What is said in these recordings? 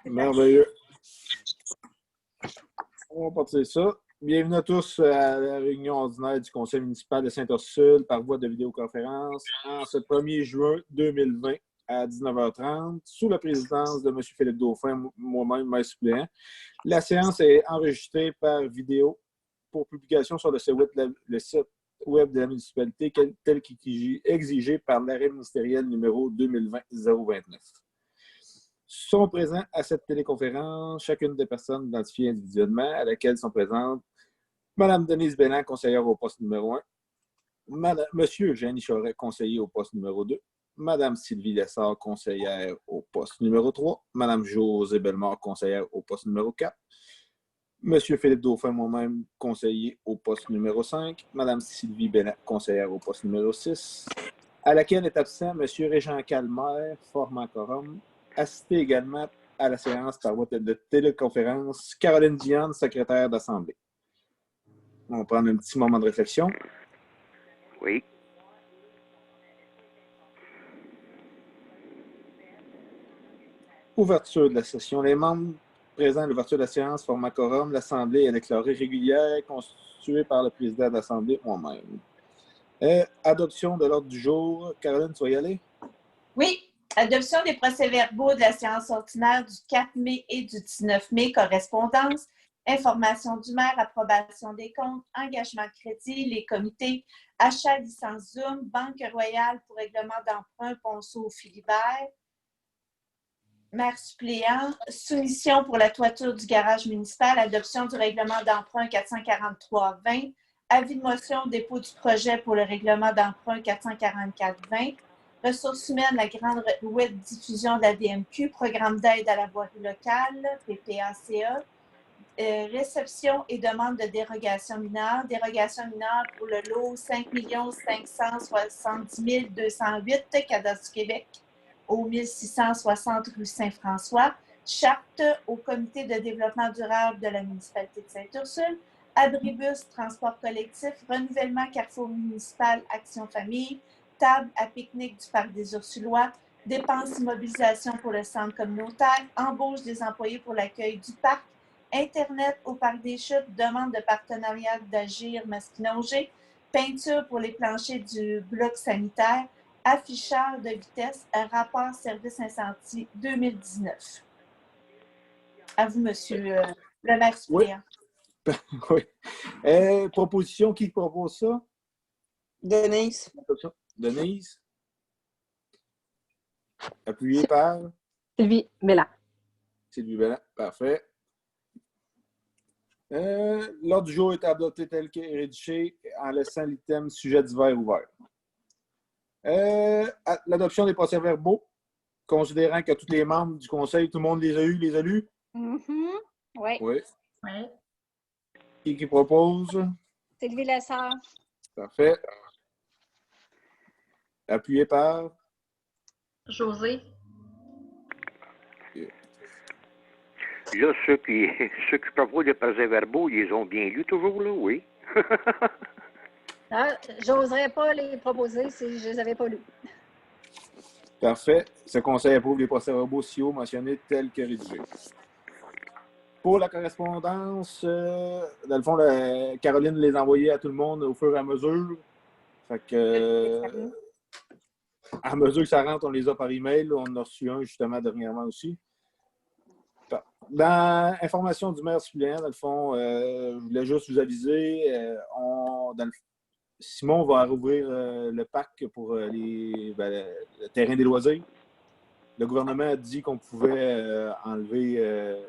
Merveilleux. On va partir ça. Bienvenue à tous à la réunion ordinaire du Conseil municipal de Sainte-Ursule par voie de vidéoconférence en ce 1er juin 2020 à 19h30 sous la présidence de M. Philippe Dauphin, moi-même, maire suppléant. La séance est enregistrée par vidéo pour publication sur le site web de la municipalité tel qu'exigé par l'arrêt ministériel numéro 2020-029. Sont présents à cette téléconférence chacune des personnes identifiées individuellement à laquelle sont présentes Mme Denise Bélan, conseillère au poste numéro 1, Monsieur Jeanny Choret, conseiller au poste numéro 2, Mme Sylvie Lessard, conseillère au poste numéro 3, Mme Josée Bellemare, conseillère au poste numéro 4, Monsieur Philippe Dauphin, moi-même, conseiller au poste numéro 5, Mme Sylvie Bélan, conseillère au poste numéro 6, à laquelle est absent M. Régent Calmer, formant quorum. Assisté également à la séance par voie de téléconférence Caroline Diane, secrétaire d'Assemblée. On va prendre un petit moment de réflexion. Oui. Ouverture de la session. Les membres présents à l'ouverture de la séance forment quorum. L'Assemblée est déclarée régulière, constituée par le président de l'Assemblée, moi-même. Adoption de l'ordre du jour. Caroline, tu vas y aller? Oui. Adoption des procès-verbaux de la séance ordinaire du 4 mai et du 19 mai, correspondance, information du maire, approbation des comptes, engagement de crédit, les comités, achat, licence Zoom, Banque Royale pour règlement d'emprunt, Ponceau, Philibert, maire suppléant, soumission pour la toiture du garage municipal, adoption du règlement d'emprunt 443-20, avis de motion, dépôt du projet pour le règlement d'emprunt 444-20, ressources humaines, la grande web diffusion de la DMQ, programme d'aide à la voirie locale, PPACA, réception et demande de dérogation mineure pour le lot 5 570 208 cadastre du Québec au 1660 rue Saint-François, charte au comité de développement durable de la municipalité de Sainte-Ursule, abribus, transport collectif, renouvellement carrefour municipal, action famille, table à pique-nique du parc des Ursulois, dépenses immobilisation pour le centre communautaire, embauche des employés pour l'accueil du parc, Internet au parc des Chutes, demande de partenariat d'Agir Masquinongé, peinture pour les planchers du bloc sanitaire, afficheur de vitesse, un rapport service incendie 2019. À vous, monsieur le maire suppléant. Oui. Proposition, qui propose ça? Denise. Denise. Appuyé par? Sylvie Bélan. Sylvie Bélan, parfait. L'ordre du jour est adopté tel que rédigé en laissant l'item sujet divers ouvert. L'adoption des procès-verbaux, considérant que tous les membres du conseil, tout le monde les a eus, les a lus? Oui. Oui. Qui propose? Sylvie Lessard. Parfait. Appuyé par? Josée. Là, ceux qui proposent les procès-verbaux, ils les ont bien lus toujours, là, oui. J'oserais pas les proposer si je ne les avais pas lus. Parfait. Ce conseil approuve les procès-verbaux SIO mentionnés tels que rédigés. Pour la correspondance, dans le fond, Caroline les a envoyés à tout le monde au fur et à mesure. Fait que, à mesure que ça rentre, on les a par email. On en a reçu un justement dernièrement aussi. Dans l'information du maire suppléant, dans le fond, je voulais juste vous aviser, Simon va rouvrir le parc pour le terrain des loisirs. Le gouvernement a dit qu'on pouvait enlever,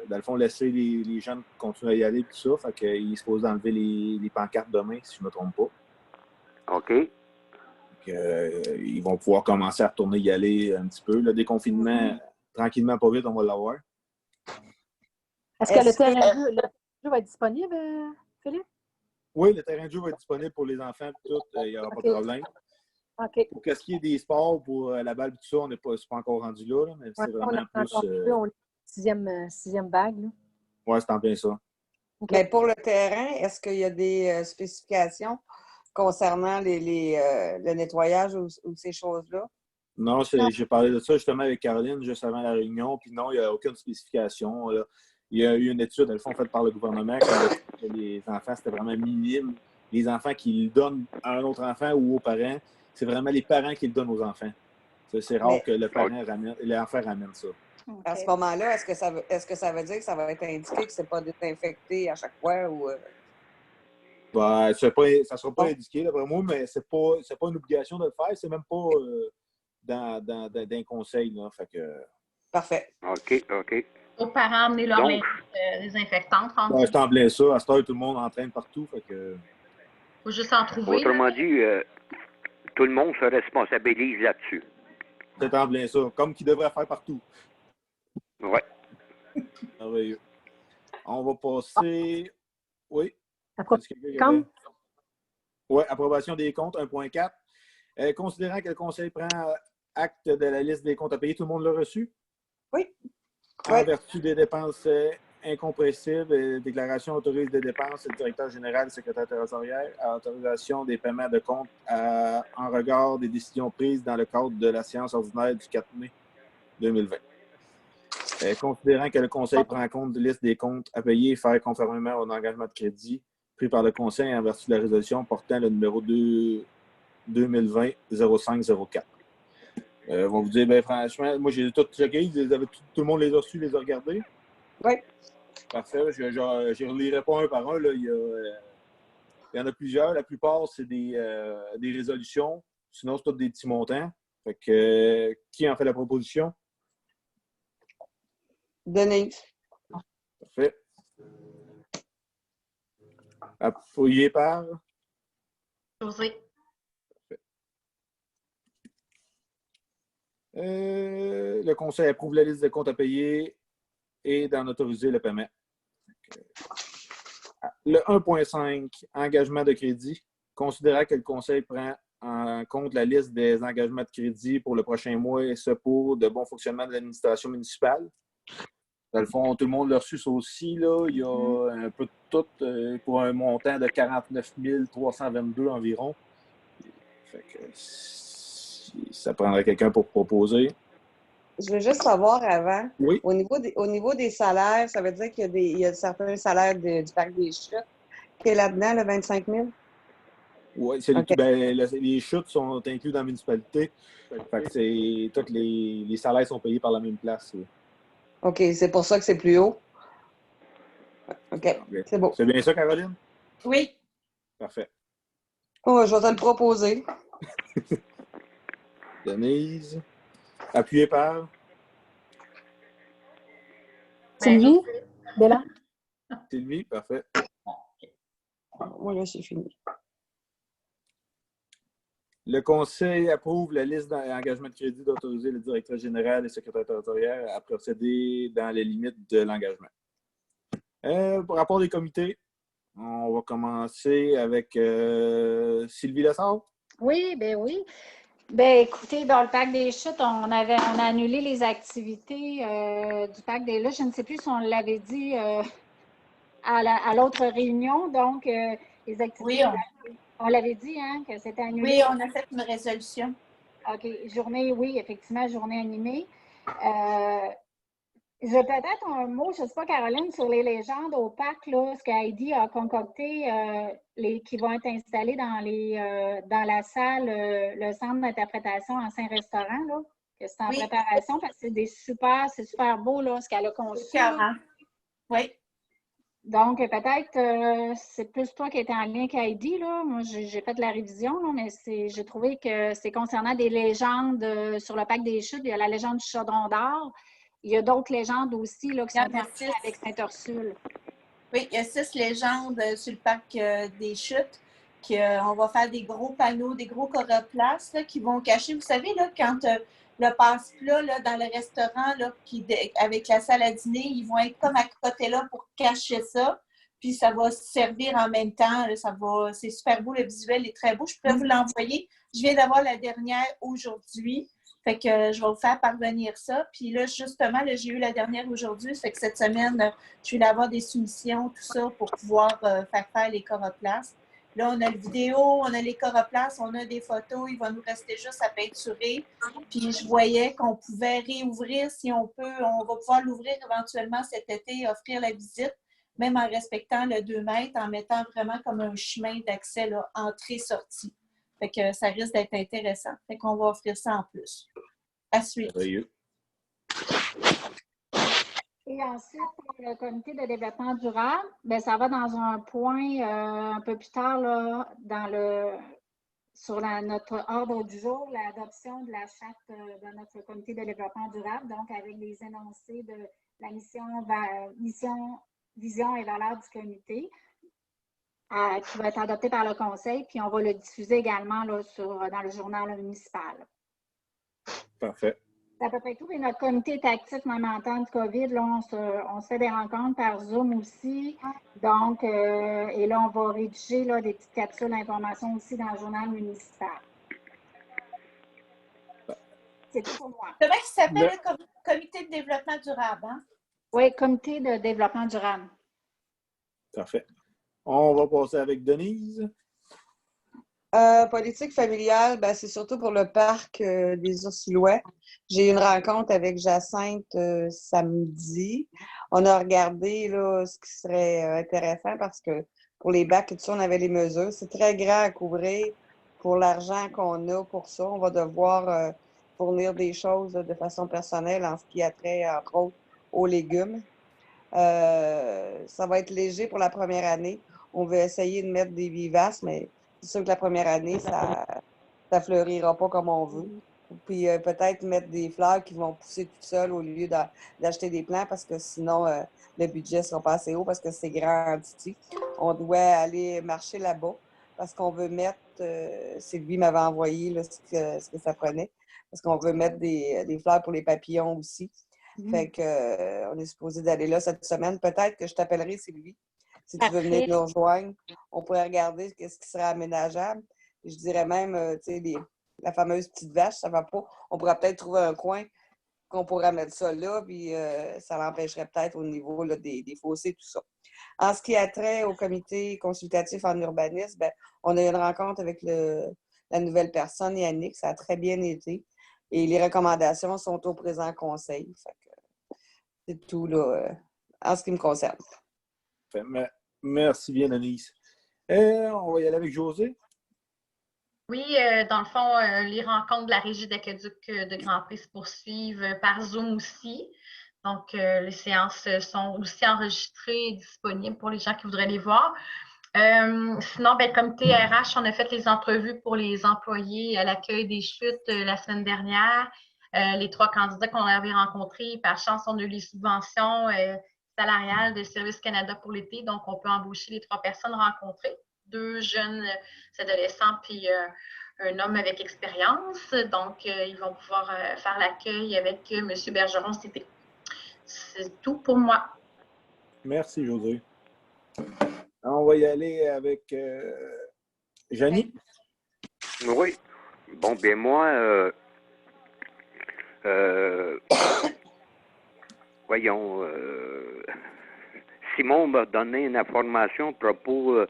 dans le fond, laisser les jeunes continuer à y aller et tout ça. Fait qu'il est supposé enlever les pancartes demain, si je ne me trompe pas. OK. Ils vont pouvoir commencer à retourner y aller un petit peu. Le déconfinement, tranquillement, pas vite, on va l'avoir. Est-ce que le terrain de jeu va être disponible, Philippe? Oui, le terrain de jeu va être disponible pour les enfants et tout. Il n'y aura pas de problème. OK. Pour ce qui est des sports, pour la balle et tout ça, on n'est pas encore rendu là, mais c'est vraiment plus... On est sixième vague. Oui, c'est en plein ça. Okay. Mais pour le terrain, est-ce qu'il y a des spécifications concernant le nettoyage ou ces choses-là? Non, Non. j'ai parlé de ça justement avec Caroline juste avant la réunion, puis non, il n'y a aucune spécification. Là. Il y a eu une étude, elles sont faite par le gouvernement, qui a dit que les enfants, c'était vraiment minime. Les enfants qui le donnent à un autre enfant ou aux parents, c'est vraiment les parents qui le donnent aux enfants. C'est rare Mais que l'enfant ramène ça. à ce moment-là, est-ce que ça veut dire que ça va être indiqué que c'est pas désinfecté à chaque fois ou Ben, ça ne sera pas Non. indiqué, d'après moi, mais c'est pas une obligation de le faire. C'est même pas dans un conseil. Là. Fait que, Parfait. OK. Aux parents, amener leur Donc- linge désinfectante. ben, c'est en plein ça. À cette heure, tout le monde entraîne partout. Fait que, Il faut juste en trouver. Autrement là. dit, tout le monde se responsabilise là-dessus. c'est en plein ça. Comme qu'il devrait faire partout. Ouais. Merveilleux. On va passer. Oui. Après, Est-ce que quelqu'un quand? avait- Oui, approbation des comptes, 1.4. Considérant que le Conseil prend acte de la liste des comptes à payer, tout le monde l'a reçu? Oui. En Oui. vertu des dépenses incompressibles, déclaration autorise des dépenses, le directeur général et le secrétaire territorial à autorisation des paiements de comptes en regard des décisions prises dans le cadre de la séance ordinaire du 4 mai 2020. Considérant que le Conseil prend en compte la liste des comptes à payer et faire conformément aux engagements de crédit pris par le Conseil en vertu de la résolution portant le numéro 2020-0504. On va vous dire, ben franchement, moi j'ai tout checké, tout le monde les a reçus, les a regardés. Oui. Parfait, je ne relirai pas un par un. Là. Il y en a plusieurs. La plupart, c'est des résolutions. Sinon, c'est tous des petits montants. Fait que, qui en fait la proposition? Denise. Parfait. Appuyé par? José. Le Conseil approuve la liste de comptes à payer et d'en autoriser le paiement. Le 1.5, engagement de crédit. Considérant que le Conseil prend en compte la liste des engagements de crédit pour le prochain mois et ce pour de bon fonctionnement de l'administration municipale. Dans le fond, tout le monde l'a reçu ça aussi. Là. Il y a un peu de tout pour un montant de 49 322 environ. Fait que, ça prendrait quelqu'un pour proposer. Je veux juste savoir avant, Oui. au niveau des salaires, ça veut dire qu'il y a certains salaires du Parc des Chutes qui est là-dedans, le 25 000? Oui, OK. les chutes sont inclus dans la municipalité. Fait que tous les salaires sont payés par la même place. Là. OK, c'est pour ça que c'est plus haut. OK, c'est beau. C'est bien ça, Caroline? Oui. Parfait. Oh, je vais te le proposer. Denise. Appuyé par? Sylvie? Béla? Sylvie, parfait. Moi, là, c'est fini. Le Conseil approuve la liste d'engagement de crédit d'autoriser le directeur général et le secrétaire territorial à procéder dans les limites de l'engagement. Pour rapport des comités, on va commencer avec Sylvie Lessard. Oui, ben oui. Ben écoutez, dans le Parc des Chutes, on a annulé les activités du Parc des Chutes. Je ne sais plus si on l'avait dit à l'autre réunion. Donc, les activités, Oui, on l'avait dit, hein, que c'était annulé. oui, on a fait une résolution. OK. Journée, oui, effectivement, journée animée. Je peut-être un mot, je ne sais pas, Caroline, sur les légendes au parc, là, ce qu'Heidi a concocté, qui vont être installées dans la salle, le centre d'interprétation ancien restaurant, là, que c'est en Oui. préparation parce que c'est super beau, là, ce qu'elle a conçu. C'est carré. Oui. Donc, peut-être, c'est plus toi qui étais en lien qu'Heidi, là. Moi, j'ai fait de la révision, là, mais j'ai trouvé que c'est concernant des légendes sur le parc des Chutes. Il y a la légende du Chaudron d'Or. Il y a d'autres légendes aussi là, qui Il y en sont a en lien 6. avec Sainte-Ursule. Oui, il y a 6 légendes sur le parc des Chutes. On va faire des gros panneaux, des gros coroplaces là, qui vont cacher. Vous savez, là, quand le passe-plat là, dans le restaurant là, avec la salle à dîner, ils vont être comme à côté là pour cacher ça. Puis ça va se servir en même temps. Là, c'est super beau, le visuel est très beau. Je pourrais vous l'envoyer. Je viens d'avoir la dernière aujourd'hui. Fait que je vais vous faire parvenir ça. Puis là, justement, là, j'ai eu la dernière aujourd'hui. Fait que cette semaine, je vais avoir des soumissions, tout ça, pour pouvoir faire les coroplaces. Là, on a le vidéo, on a les coroplaces, on a des photos, il va nous rester juste à peinturer. Puis je voyais qu'on pouvait réouvrir si on peut. On va pouvoir l'ouvrir éventuellement cet été, offrir la visite, même en respectant le 2 mètres, en mettant vraiment comme un chemin d'accès, là, entrée-sortie. Fait que ça risque d'être intéressant. Fait qu'on va offrir ça en plus. À suite. Merveilleux. Et ensuite, pour le comité de développement durable, bien, ça va dans un point un peu plus tard là, sur notre ordre du jour, l'adoption de la charte de notre comité de développement durable, donc avec les énoncés de la mission, vision et valeurs du comité, qui va être adopté par le conseil, puis on va le diffuser également là, dans le journal municipal. Parfait. C'est à peu près tout. Et notre comité est actif même en temps de COVID. Là, on se fait des rencontres par Zoom aussi. Donc, et là, on va rédiger là, des petites capsules d'information aussi dans le journal municipal. C'est tout pour moi. Comment il s'appelle le comité de développement durable? Hein? Oui, comité de développement durable. Parfait. On va passer avec Denise. Politique familiale, ben, c'est surtout pour le parc des Ours-Silouet. J'ai eu une rencontre avec Jacinthe samedi. On a regardé là, ce qui serait intéressant parce que pour les bacs et tout ça, on avait les mesures. C'est très grand à couvrir pour l'argent qu'on a pour ça. On va devoir fournir des choses de façon personnelle en ce qui a trait, entre autres, aux légumes. Ça va être léger pour la première année. On veut essayer de mettre des vivaces, mais c'est sûr que la première année, ça ne fleurira pas comme on veut. Puis peut-être mettre des fleurs qui vont pousser toutes seules au lieu d'acheter des plants parce que sinon, le budget ne sera pas assez haut parce que c'est grand en Titi. On doit aller marcher là-bas parce qu'on veut mettre, Sylvie m'avait envoyé là, ce que ça prenait, parce qu'on veut mettre des fleurs pour les papillons aussi. Fait que on est supposé d'aller là cette semaine. Peut-être que je t'appellerai, Sylvie. Si tu veux venir nous rejoindre, on pourrait regarder ce qui serait aménageable. Je dirais même, tu sais, la fameuse petite vache, ça va pas. On pourrait peut-être trouver un coin qu'on pourrait mettre ça là, puis ça l'empêcherait peut-être au niveau là, des fossés, tout ça. En ce qui a trait au comité consultatif en urbanisme, ben, on a eu une rencontre avec la nouvelle personne, Yannick. Ça a très bien été. Et les recommandations sont au présent conseil. Fait que c'est tout là, en ce qui me concerne. Merci bien, Denise. On va y aller avec José. Oui, dans le fond, les rencontres de la Régie d'aqueduc de Grand Prix se poursuivent par Zoom aussi. Donc, les séances sont aussi enregistrées et disponibles pour les gens qui voudraient les voir. Sinon, ben, le comité RH, on a fait les entrevues pour les employés à l'accueil des chutes la semaine dernière. Les 3 candidats qu'on avait rencontrés, par chance, on a eu les subventions salariales de Service Canada pour l'été. Donc, on peut embaucher les 3 personnes rencontrées. 2 jeunes adolescents puis un homme avec expérience. Donc, ils vont pouvoir faire l'accueil avec M. Bergeron cet été. C'est tout pour moi. Merci, José. On va y aller avec Janie. Oui. Bon, bien moi, voyons, Simon m'a donné une information à propos de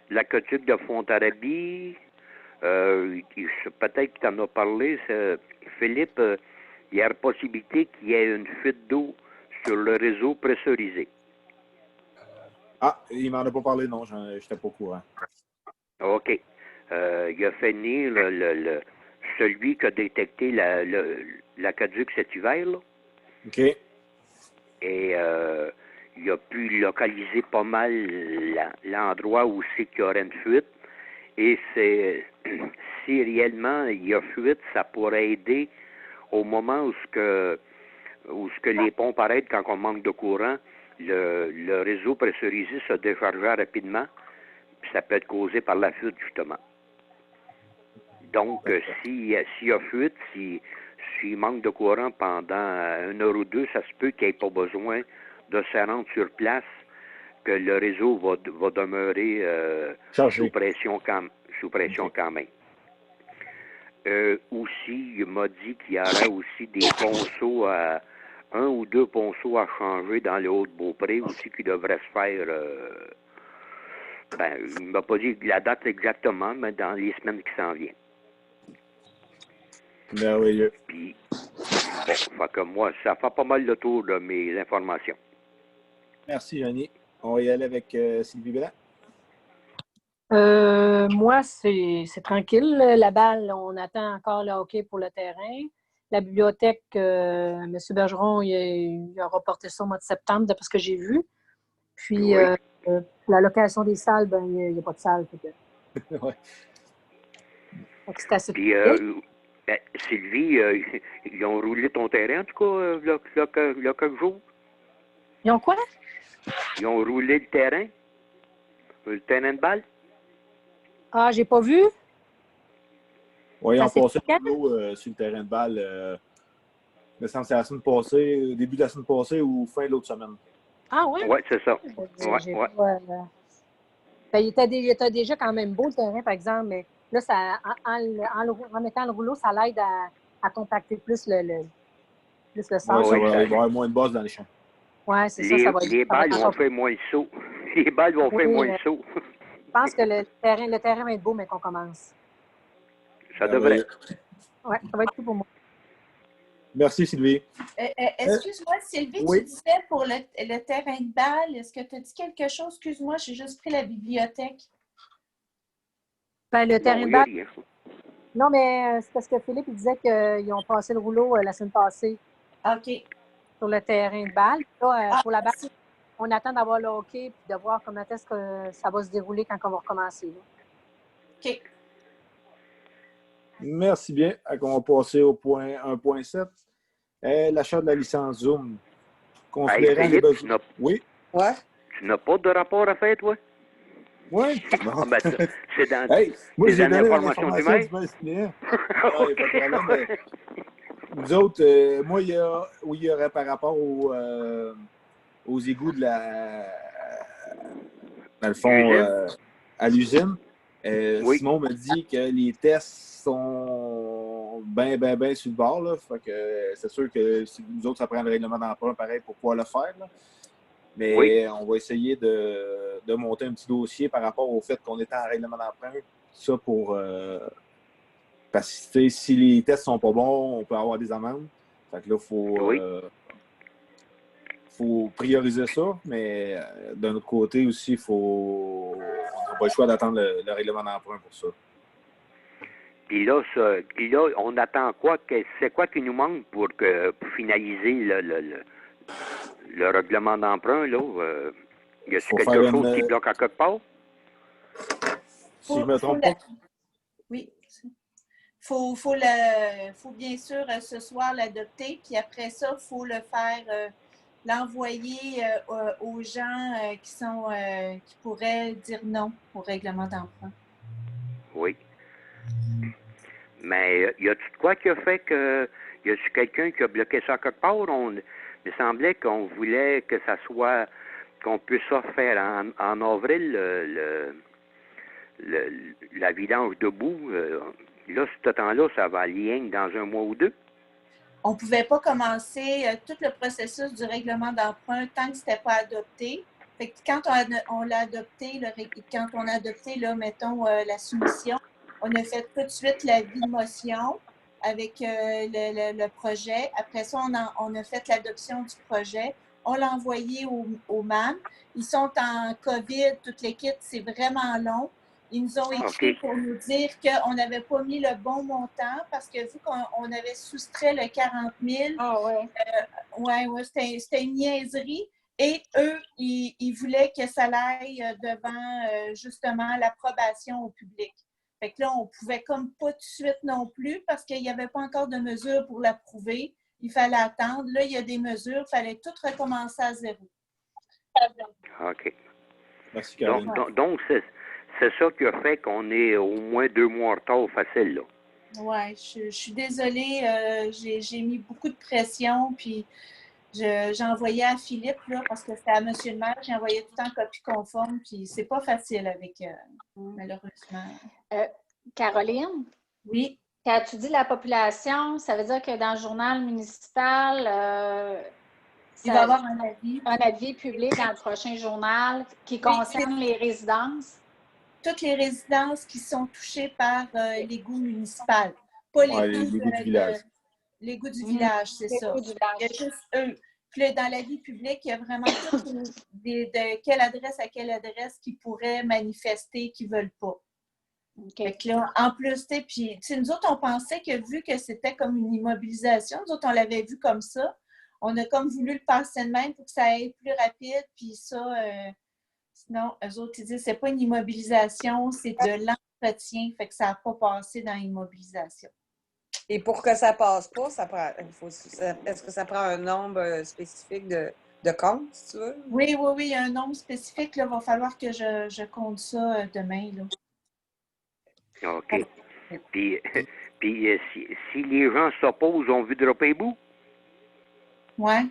l'aqueduc de Fontarabie. Peut-être qu'il t'en a parlé. Philippe, il y a la possibilité qu'il y ait une fuite d'eau sur le réseau pressurisé. Ah, il m'en a pas parlé, non, je n'étais pas au courant. OK. Il a fait venir celui qui a détecté l'aqueduc cet hiver, là. OK. Et il a pu localiser pas mal l'endroit où c'est qu'il y aurait une fuite. Et si réellement il y a fuite, ça pourrait aider au moment où les pompes arrêtent quand on manque de courant. Le réseau pressurisé se déchargeait rapidement, puis ça peut être causé par la fuite, justement. Donc, s'il y a fuite, s'il manque de courant pendant 1 heure ou 2, ça se peut qu'il n'y ait pas besoin de se rendre sur place, que le réseau va demeurer sous pression quand même. Aussi, il m'a dit qu'il y aurait aussi des ponceaux 1 ou 2 ponceaux à changer dans le Haut-de-Beaupré aussi qui devraient se faire Ben, il ne m'a pas dit la date exactement, mais dans les semaines qui s'en viennent. Merveilleux. Puis, bon, fait que moi, ça fait pas mal le tour de mes informations. Merci, Johnny. On va y aller avec Sylvie Blanc. Moi, c'est tranquille. La balle, on attend encore le hockey pour le terrain. La bibliothèque, M. Bergeron, il a reporté ça au mois de septembre, d'après ce que j'ai vu. Puis, Oui. la location des salles, ben, il n'y a pas de salle. Ouais. Donc, c'est assez Puis, tranquille. Sylvie, ils ont roulé ton terrain, en tout cas, il y a quelques jours. Ils ont quoi? Ils ont roulé le terrain de balle. Ah, j'ai pas vu. Oui, ils Ça ont s'est passé fait le boulot sur le terrain de balle. Il me semble que c'est la semaine passée, début de la semaine passée ou fin de l'autre semaine. Ah, oui? Oui, c'est ça. J'ai Ouais. pas, ben, il était déjà quand même beau le terrain, par exemple, mais là, ça, en mettant le rouleau, ça l'aide à compacter plus le sol. Oui, ça Oui, va, ça, il va y avoir moins de bosses dans les champs. Oui, c'est ça, ça va les ça va balles être vont encore. faire moins saut. Les balles vont faire Oui, moins saut. je pense que le terrain va être beau, mais qu'on commence. Ça devrait. Oui, ça va être tout pour moi. Merci, Sylvie. Excuse-moi, Sylvie, oui. tu disais pour le terrain de balle, est-ce que tu as dit quelque chose? Excuse-moi, j'ai juste pris la bibliothèque. Ben, le terrain Non, de il n'y a balle. rien. Non, mais c'est parce que Philippe il disait qu'ils ont passé le rouleau la semaine passée OK. sur le terrain de balle. Là, pour la balle, merci. on attend d'avoir le hockey et de voir comment est-ce que ça va se dérouler quand on va recommencer. Là. OK. Merci bien. On va passer au point 1.7. L'achat de la licence Zoom. Considérant les Philippe, besoins. Oui? Ouais. tu n'as pas de rapport à faire, toi? Oui? Ah, ben, c'est dans, Hey, moi, c'est j'ai dans donné l'information du l'information maire. du maire suppléant. Non, il n'y a pas de problème. Mais nous autres, moi, il y aurait par rapport aux égouts de dans le fond, à l'usine. Oui. Simon me dit que les tests sont bien sur le bord. Là. Fait que c'est sûr que nous autres, ça prend le règlement d'emprunt pareil pour pouvoir le faire. Là. Mais Oui. on va essayer de monter un petit dossier par rapport au fait qu'on est en règlement d'emprunt. Ça pour parce que si les tests sont pas bons, on peut avoir des amendes. Fait que là, faut prioriser ça, mais d'un autre côté aussi, on n'a pas le choix d'attendre le règlement d'emprunt pour ça. Puis là, on attend quoi? C'est quoi qui nous manque pour finaliser le règlement d'emprunt? Là? Y a-t-il quelque chose qui bloque à quelque part? Si je me trompe pas. Oui. Faut bien sûr ce soir l'adopter, puis après ça, il faut le faire, l'envoyer aux gens qui pourraient dire non au règlement d'emprunt. Oui. Mais y a-t-il quoi qui a fait que. Y a-t-il quelqu'un qui a bloqué ça à quelque part? Il me semblait qu'on voulait que ça soit. Qu'on puisse ça faire en avril, la vidange debout. Là, ce temps-là, ça va aller dans un mois ou deux. On ne pouvait pas commencer tout le processus du règlement d'emprunt tant que ce n'était pas adopté. Fait que quand on l'a adopté, quand on a adopté, là, mettons, la soumission, on a fait tout de suite l'avis de motion avec le projet. Après ça, on a fait l'adoption du projet. On l'a envoyé au MAM. Ils sont en COVID, toute l'équipe, c'est vraiment long. Ils nous ont écrit pour nous dire qu'on n'avait pas mis le bon montant parce que vu qu'on avait soustrait le 40 000, c'était une niaiserie. Et eux, ils voulaient que ça aille devant justement l'approbation au public. Fait que là, on ne pouvait comme pas tout de suite non plus parce qu'il n'y avait pas encore de mesures pour l'approuver. Il fallait attendre. Là, il y a des mesures. Il fallait tout recommencer à zéro. OK. Merci, Caroline. Donc c'est ça qui a fait qu'on est au moins 2 mois en retard facile, là. Oui, je suis désolée. J'ai mis beaucoup de pression, puis j'ai envoyé à Philippe, là, parce que c'était à M. le maire, j'ai envoyé tout le temps copie conforme, puis c'est pas facile avec, malheureusement. Caroline? Oui. Quand tu dis la population, ça veut dire que dans le journal municipal, il va y avoir un avis. Un avis public dans le prochain journal qui concerne les résidences? toutes les résidences qui sont touchées par l'égout municipal. Pas l'égout du village. L'égout du village, c'est ça. L'égout du Il y a village. juste eux. Puis là, dans la vie publique, il y a vraiment tout de quelle adresse à quelle adresse qui pourraient manifester, qui ne veulent pas. Fait que là, en plus, puis nous autres, on pensait que vu que c'était comme une immobilisation, nous autres, on l'avait vu comme ça. On a comme voulu le passer de même pour que ça aille plus rapide, puis ça, sinon, eux autres, ils disent c'est pas une immobilisation, c'est de l'entretien, fait que ça n'a pas passé dans l'immobilisation. Et pour que ça passe pas, est-ce que ça prend un nombre spécifique de comptes, si tu veux? Oui, il y a un nombre spécifique. Il va falloir que je compte ça demain. Là. OK. Puis si les gens s'opposent, on veut dropper bout? Ouais.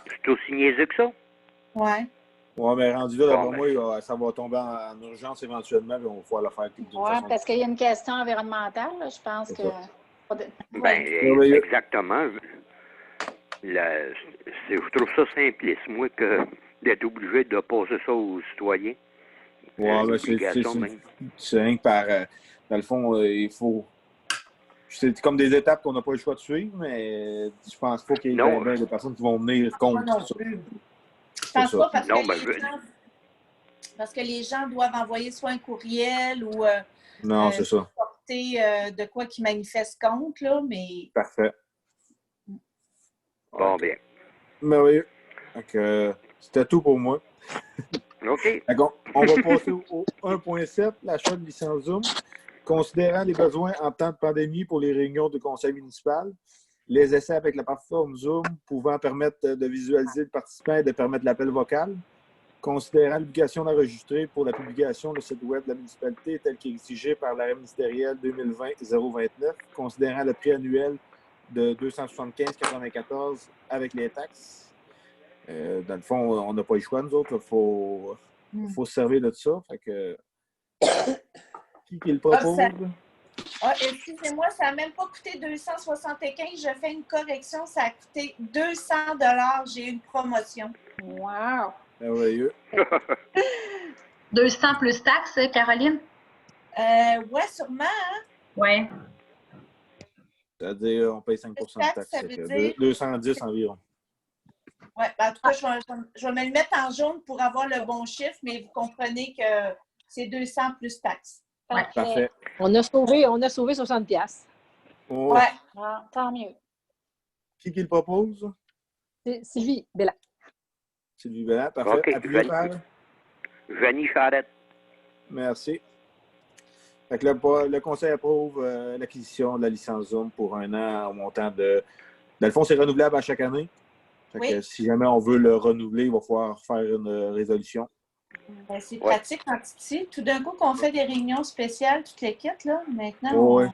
C'est aussi niaiseux que ça? Ouais. Oui, mais rendu là, d'abord moi, ça va tomber en urgence éventuellement, puis on va pouvoir le faire d'une façon. Parce qu'il y a une question environnementale, là, je pense que. Exactement. Je trouve ça simpliste, moi, que d'être obligé de passer ça aux citoyens. Oui, c'est rien que par. Dans le fond, il faut. C'est comme des étapes qu'on n'a pas le choix de suivre, mais je pense pas qu'il y ait des personnes qui vont venir contre ça. Je pense pas parce que les gens doivent envoyer soit un courriel ou non, c'est ça. porter de quoi qu'ils manifestent contre, là, mais. Parfait. Bon, bien. Merveilleux. C'était tout pour moi. OK. On va passer au 1.7, l'achat de licence Zoom. Considérant les besoins en temps de pandémie pour les réunions de conseil municipal, les essais avec la plateforme Zoom pouvant permettre de visualiser le participant et de permettre l'appel vocal, considérant l'obligation d'enregistrer pour la publication du site web de la municipalité tel qu'exigé par l'arrêt ministériel 2020-029, considérant le prix annuel de 275,94 avec les taxes. Dans le fond, on n'a pas le choix, nous autres. Il faut se servir de ça. Fait que, qui le propose? Excusez-moi, ça n'a même pas coûté 275. Je fais une correction. Ça a coûté 200 $. J'ai eu une promotion. Wow! Merveilleux. 200 plus taxes, Caroline? Oui, sûrement. Hein? Oui. C'est-à-dire, on paye 5 de taxes. Ça veut dire... 210 environ. Oui, en tout cas, je vais me le mettre en jaune pour avoir le bon chiffre, mais vous comprenez que c'est 200 plus taxes. Ouais. Parfait. On a sauvé 60 $. Oh. Ouais. Ah, tant mieux. Qui le propose? C'est Sylvie Bélan. Sylvie Bélan, parfait. Okay. Appuyez par. Jeannie Charette. Merci. Fait que le conseil approuve l'acquisition de la licence Zoom pour 1 an au montant de... Dans le fond, c'est renouvelable à chaque année. Fait que si jamais on veut le renouveler, il va falloir faire une résolution. Ben, c'est pratique en Titi. Tout d'un coup, qu'on fait des réunions spéciales, toute l'équipe, là, maintenant,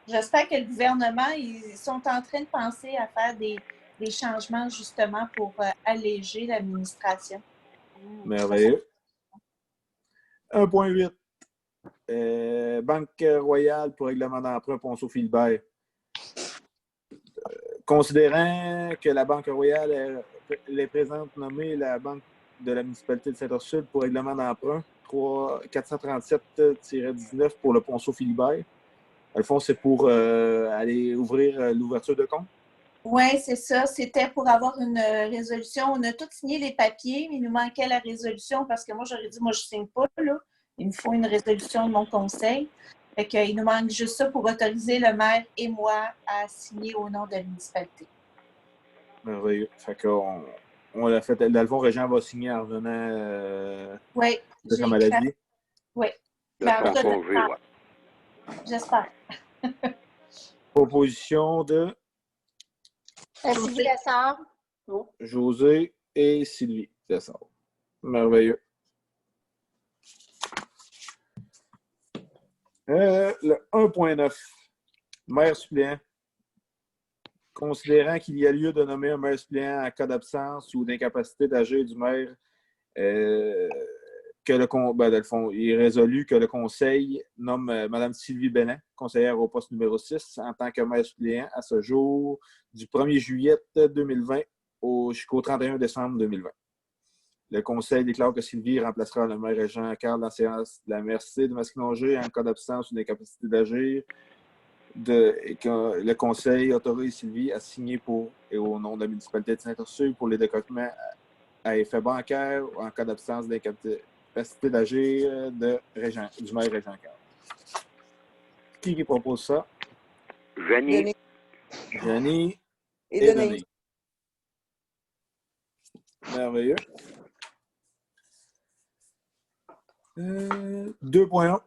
j'espère que le gouvernement, ils sont en train de penser à faire des changements justement pour alléger l'administration. Merveilleux. 1.8. Banque Royale pour règlement d'emprunt Ponceau-Philbert. Considérant que la Banque Royale est présente nommée la Banque de la municipalité de Saint-Ursule pour règlement d'emprunt 437-19 pour le Ponceau-Philibert. Dans le fond, c'est pour aller ouvrir l'ouverture de compte? Oui, c'est ça. C'était pour avoir une résolution. On a tous signé les papiers, mais il nous manquait la résolution parce que moi, j'aurais dit, moi, je ne signe pas, là. Il me faut une résolution de mon conseil. Fait qu'il nous manque juste ça pour autoriser le maire et moi à signer au nom de la municipalité. Merveilleux. Fait qu'on l'a fait. Dans le fond, Régent va signer en revenant de sa maladie. Oui. J'espère. Proposition de Sylvie Lessard. José et Sylvie Lessard. Merveilleux. Le 1.9. Maire suppléant. Considérant qu'il y a lieu de nommer un maire suppléant en cas d'absence ou d'incapacité d'agir du maire, dans le fond, il est résolu que le conseil nomme Mme Sylvie Bélan, conseillère au poste numéro 6, en tant que maire suppléant à ce jour du 1er juillet 2020 jusqu'au 31 décembre 2020. Le conseil déclare que Sylvie remplacera le maire Jean Carl dans la séance de la MRC de Masquinongé en cas d'absence ou d'incapacité d'agir. Et que le conseil autorise Sylvie à signer pour et au nom de la municipalité de Saint-Ursule pour les documents à effet bancaire en cas d'absence d'incapacité d'agir du maire Régent Carl. Qui propose ça? Jenny. Jenny Et Denis. Merveilleux. 2.1.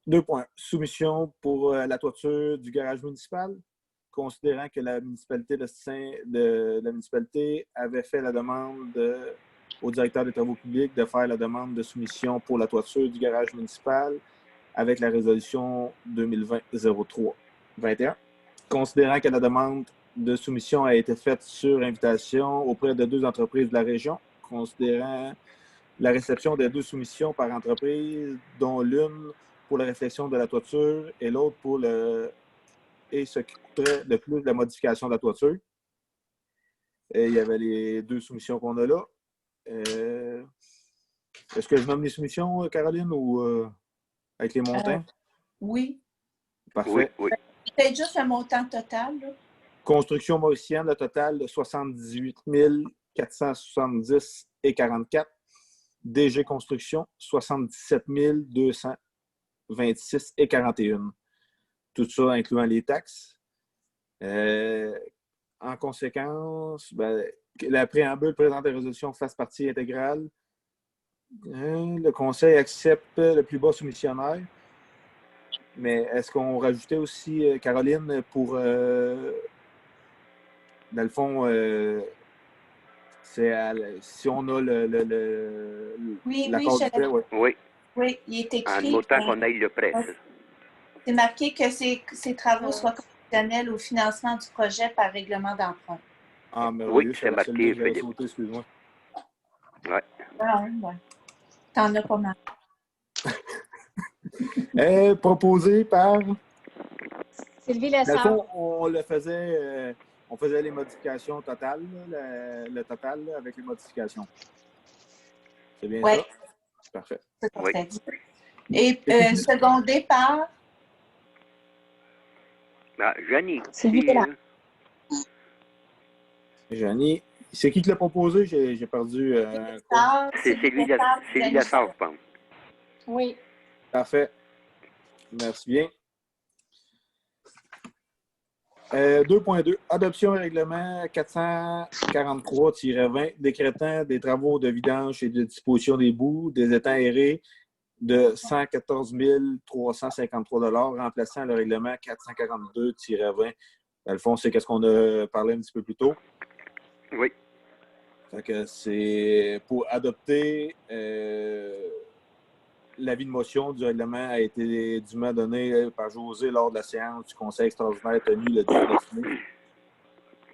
2 points. Soumission pour la toiture du garage municipal. Considérant que la municipalité de la municipalité avait fait la demande au directeur des travaux publics de faire la demande de soumission pour la toiture du garage municipal avec la résolution 2020-03-21. Considérant que la demande de soumission a été faite sur invitation auprès de 2 entreprises de la région, considérant la réception des 2 soumissions par entreprise, dont l'une pour la réflexion de la toiture et l'autre pour et ce qui coûterait de plus de la modification de la toiture. Et il y avait les 2 soumissions qu'on a là. Est-ce que je nomme les soumissions, Caroline, ou avec les montants? Oui. Parfait. Oui. Peut-être juste un montant total. Là. Construction mauricienne, le total de 78 470,44. DG Construction, 77 226,41. Tout ça incluant les taxes. En conséquence, la préambule présente la résolution fasse partie intégrale. Le conseil accepte le plus bas soumissionnaire. Mais est-ce qu'on rajoutait aussi, Caroline, pour... dans le fond, si on a l'accord du prêt, ouais. Oui. Oui, il est écrit. En autant qu'on aille le prêt. C'est marqué que ces travaux soient conditionnels au financement du projet par règlement d'emprunt. Ah, mais oui, c'est marqué, Philippe. Excuse-moi. Ouais. Ouais. T'en as pas mal. Proposé par... Sylvie Dans le Lessard. fond, on faisait les modifications totales, le total là, avec les modifications. C'est bien ça? Parfait. Oui. Et secondé par? Jenny. Sylvie Lessard. Jenny. C'est qui l'a proposé? J'ai perdu. C'est Sylvie Lessard, je pense. Oui. Parfait. Merci bien. 2.2. Adoption et règlement 443-20 décrétant des travaux de vidange et de disposition des boues des étangs aérés de 114 353 $, remplaçant le règlement 442-20. Dans le fond, c'est ce qu'on a parlé un petit peu plus tôt. Oui. Fait que c'est pour adopter l'avis de motion du règlement a été dûment donné par José lors de la séance du Conseil extraordinaire tenue le 19 mai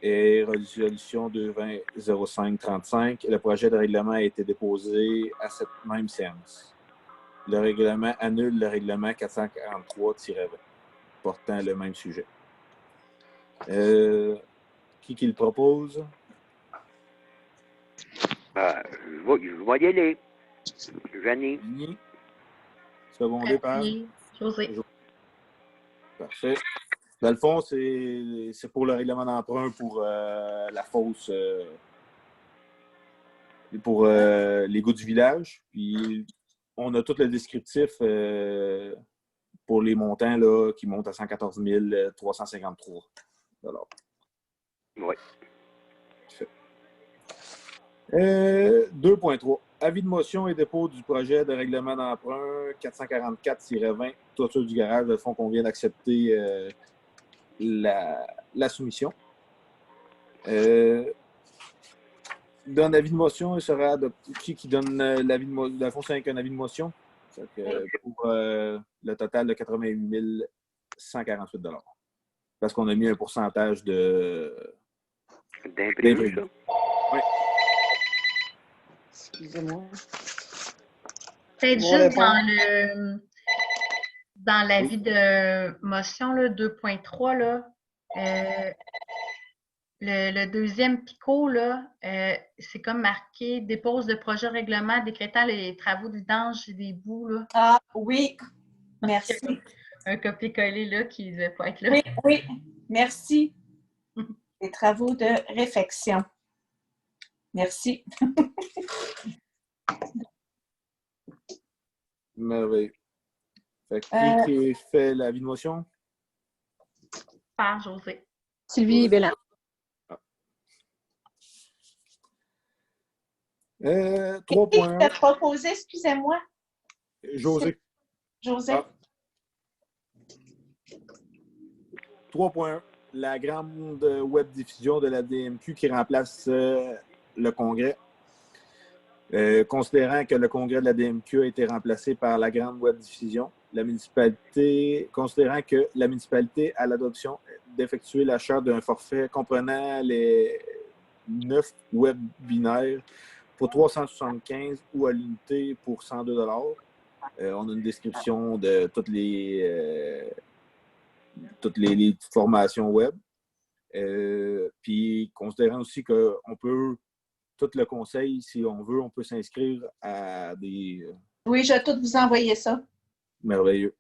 et résolution 20-05-35. Le projet de règlement a été déposé à cette même séance. Le règlement annule le règlement 443-20 portant le même sujet. Qui le propose? Je vais y aller. Jenny. Secondé par? José. Parfait. Dans le fond, c'est pour le règlement d'emprunt pour la fosse, pour les goûts du village. Puis, on a tout le descriptif pour les montants là, qui montent à 114 353 $. Oui. 2.3. Avis de motion et dépôt du projet de règlement d'emprunt 444-20, toiture du garage, le fond qu'on vient d'accepter la soumission. Donne avis de motion, il sera adopté. Qui donne l'avis de motion? Dans le fond, c'est un avis de motion. Pour le total de 88 148 $. Parce qu'on a mis un pourcentage d'imprévu, ça? Oui. Excusez-moi. Peut-être juste dans l'avis de motion, là, 2.3, là, Le deuxième PICO, là, c'est comme marqué dépose de projet règlement décrétant les travaux de vidange des boues. Là. Ah oui, merci. Un copier-coller là qui ne devait pas être là. Oui, oui, merci. Les travaux de réfection. Merci. Merveilleux. Fait que qui fait l'avis de motion? Par José. Sylvie Bélan. 3 Qui points. t'a proposé, excusez-moi? José. José. 3.1. La grande web diffusion de la DMQ qui remplace le congrès. Considérant que le congrès de la DMQ a été remplacé par la grande web diffusion, considérant que la municipalité a l'adoption d'effectuer l'achat d'un forfait comprenant les 9 webinaires pour 375 ou à l'unité pour 102 $. On a une description de toutes les petites formations web. Puis, considérant aussi qu'on peut, tout le conseil, si on veut, on peut s'inscrire à des... Oui, je vais tout vous envoyer ça. Merveilleux.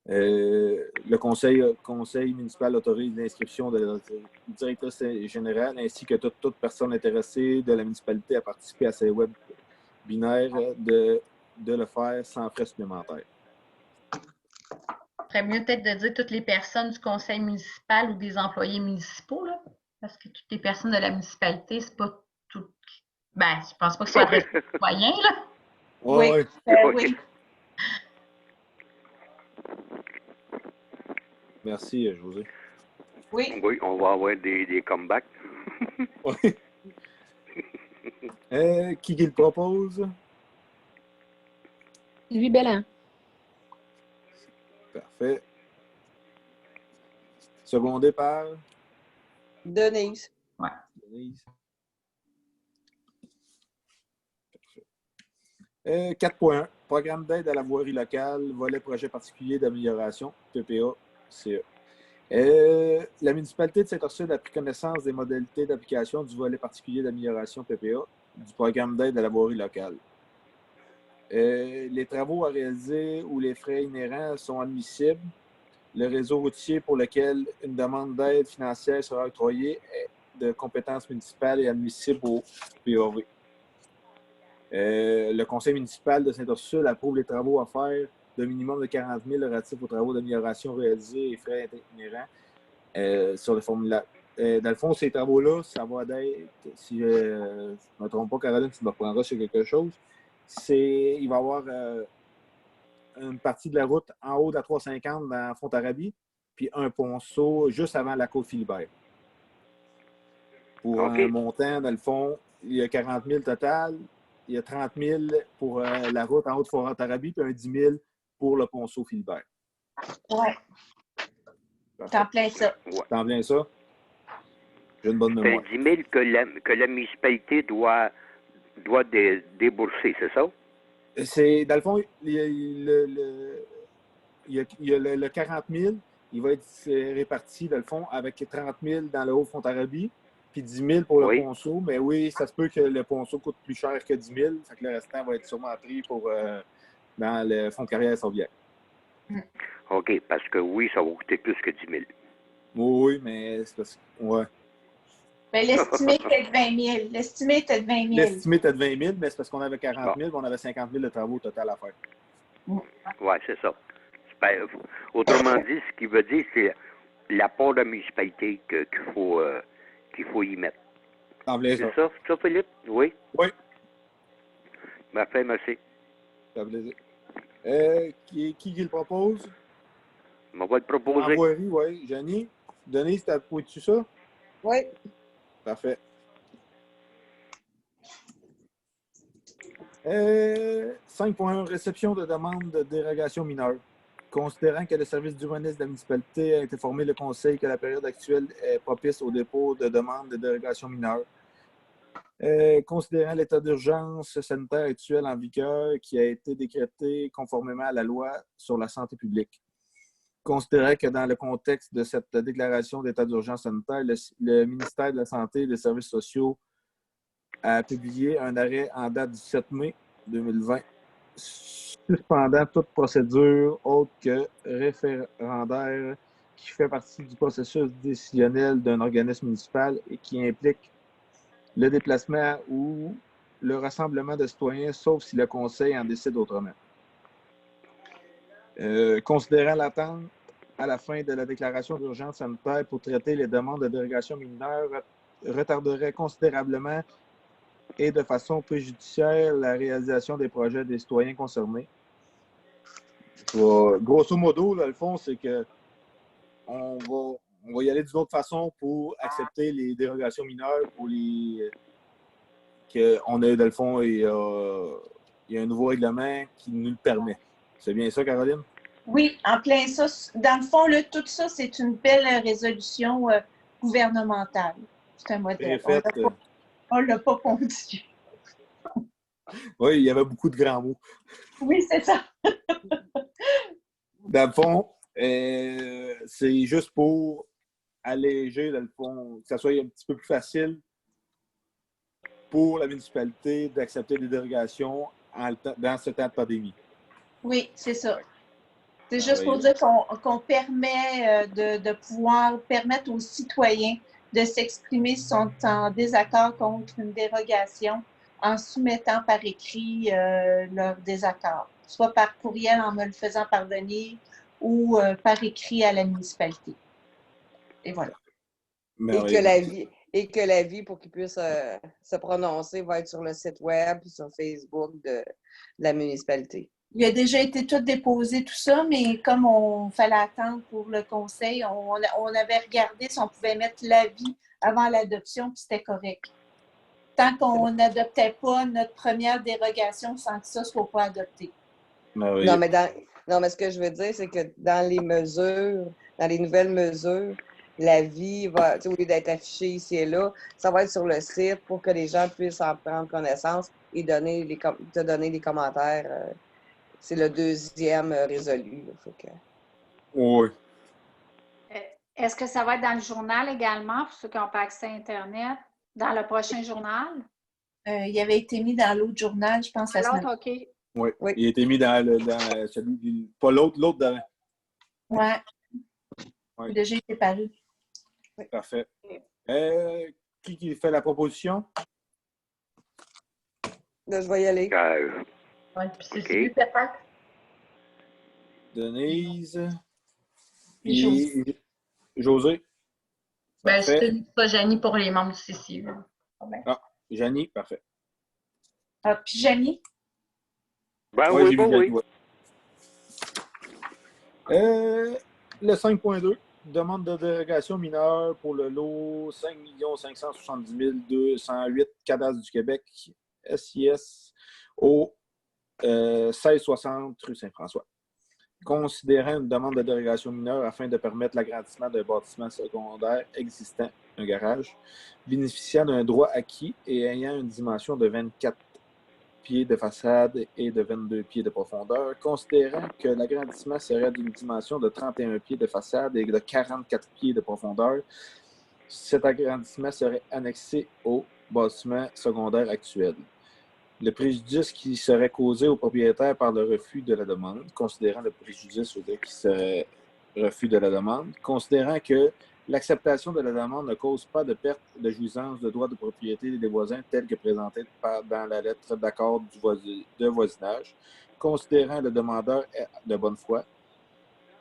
Le conseil municipal autorise l'inscription de la directrice générale ainsi que toute personne intéressée de la municipalité à participer à ces webinaires de le faire sans frais supplémentaires. Il serait mieux peut-être de dire toutes les personnes du conseil municipal ou des employés municipaux, là, parce que toutes les personnes de la municipalité, c'est pas tout. Ben, je pense pas que ce soit adressé aux citoyens, là. Oui. Ouais. Oui. Merci, José. Oui. Oui, on va avoir des comebacks. Oui. Qui le propose? Sylvie Bélan. Parfait. Secondé par? Denise. Ouais. Denise. 4.1. Programme d'aide à la voirie locale, volet projet particulier d'amélioration, PPA, CE. La municipalité de Saint-Ursule a pris connaissance des modalités d'application du volet particulier d'amélioration, PPA, du programme d'aide à la voirie locale. Les travaux à réaliser ou les frais inhérents sont admissibles. Le réseau routier pour lequel une demande d'aide financière sera octroyée est de compétences municipales et admissible au PAV. Le conseil municipal de Saint-Ursule approuve les travaux à faire d'un minimum de 40 000 relatifs aux travaux d'amélioration réalisés et frais inhérents sur le formulaire. Dans le fond, ces travaux-là, ça va être, si je ne me trompe pas, Caroline, tu me reprendras sur quelque chose, il va y avoir une partie de la route en haut de la 350 dans Fontarabie, puis un ponceau juste avant la côte Philibert. Pour un montant, dans le fond, il y a 40 000 total. Il y a 30 000 pour la route en haut de Fontarabie, puis un 10 000 pour le ponceau Philibert. Oui. T'en plein ça. T'en plein ça? J'ai une bonne mémoire. C'est un 10 000 que la municipalité doit débourser, c'est ça? C'est, dans le fond, il y a le 40 000, il va être réparti, dans le fond, avec 30 000 dans le haut de Fontarabie, puis 10 000 pour le ponceau. Mais oui, ça se peut que le ponceau coûte plus cher que 10 000, fait que le restant va être sûrement pris pour, dans le fonds de carrière Sauvière. OK, parce que oui, ça va coûter plus que 10 000. Oui, mais c'est parce que, ouais. Mais l'estimé était de 20 000. L'estimé était de 20 000. L'estimé était de 20 000, mais c'est parce qu'on avait 40 000, on avait 50 000 de travaux au total à faire. Oui, c'est ça. Autrement dit, ce qu'il veut dire, c'est l'apport de la municipalité qu'il faut y mettre. C'est ça, Philippe? Oui? Oui. Parfait, merci. Ça fait plaisir. Qui le propose? On va le proposer. En voirie, oui. Jenny? Denise, t'appuies-tu ça? Oui. Parfait. 5.1. Réception de demande de dérogation mineure. Considérant que le service d'urbanisme de la municipalité a informé le conseil que la période actuelle est propice au dépôt de demandes de dérogation mineure. Considérant l'état d'urgence sanitaire actuel en vigueur qui a été décrété conformément à la loi sur la santé publique. considérant que dans le contexte de cette déclaration d'état d'urgence sanitaire, le ministère de la Santé et des Services sociaux a publié un arrêt en date du 7 mai 2020 suspendant toute procédure autre que référendaire qui fait partie du processus décisionnel d'un organisme municipal et qui implique le déplacement ou le rassemblement de citoyens, sauf si le Conseil en décide autrement. Considérant l'attente à la fin de la déclaration d'urgence sanitaire pour traiter les demandes de dérogation mineure retarderait considérablement et de façon préjudiciaire la réalisation des projets des citoyens concernés. Grosso modo, dans le fond, c'est que on va y aller d'une autre façon pour accepter les dérogations mineures pour les qu'on a, dans le fond, il y a un nouveau règlement qui nous le permet. C'est bien ça, Caroline? Oui, en plein ça. Dans le fond, là, tout ça, c'est une belle résolution gouvernementale. C'est un modèle. On ne l'a pas pondu. Oui, il y avait beaucoup de grands mots. Oui, c'est ça. Dans le fond, c'est juste pour alléger, dans le fond, que ça soit un petit peu plus facile pour la municipalité d'accepter des dérogations dans ce temps de pandémie. Oui, c'est ça. C'est juste pour dire qu'on permet de pouvoir permettre aux citoyens de s'exprimer si sont en désaccord contre une dérogation en soumettant par écrit leur désaccord, soit par courriel en me le faisant parvenir ou par écrit à la municipalité. Et voilà. Et que l'avis, pour qu'ils puissent se prononcer, va être sur le site web et sur Facebook de la municipalité. Il a déjà été tout déposé, tout ça, mais comme on fallait attendre pour le conseil, on avait regardé si on pouvait mettre l'avis avant l'adoption, puis c'était correct. Tant qu'on n'adoptait pas notre première dérogation sans que ça ne soit pas adopté. Oui. Non, mais ce que je veux dire, c'est que dans les mesures, dans les nouvelles mesures, l'avis va, au lieu d'être affiché ici et là, ça va être sur le site pour que les gens puissent en prendre connaissance et te donner des commentaires. C'est le deuxième résolu. Oui. Est-ce que ça va être dans le journal également, pour ceux qui n'ont pas accès à Internet, dans le prochain journal? Il avait été mis dans l'autre journal, je pense, la semaine. L'autre, OK. Oui. Il a été mis dans celui, pas l'autre d'avant. Oui. Il a déjà été paru. Parfait. Qui fait la proposition? Là, je vais y aller. Oui, puis c'est celui peut-être. Denise. Et José. Ben, je te dis ça, Janie, pour les membres du CCI. Ah, Janie, parfait. Ah, puis Janie? Ben oui, oui. Le 5.2, demande de dérogation mineure pour le lot 5 570 208 cadastre du Québec, SIS, au 1660 rue Saint-François. Considérant une demande de dérogation mineure afin de permettre l'agrandissement d'un bâtiment secondaire existant, un garage, bénéficiant d'un droit acquis et ayant une dimension de 24 pieds de façade et de 22 pieds de profondeur, considérant que l'agrandissement serait d'une dimension de 31 pieds de façade et de 44 pieds de profondeur, cet agrandissement serait annexé au bâtiment secondaire actuel. Le préjudice qui serait causé au propriétaire par le refus de la demande, considérant le préjudice qui serait refus de la demande, considérant que l'acceptation de la demande ne cause pas de perte de jouissance de droits de propriété des voisins tels que présentés dans la lettre d'accord de voisinage, considérant le demandeur de bonne foi,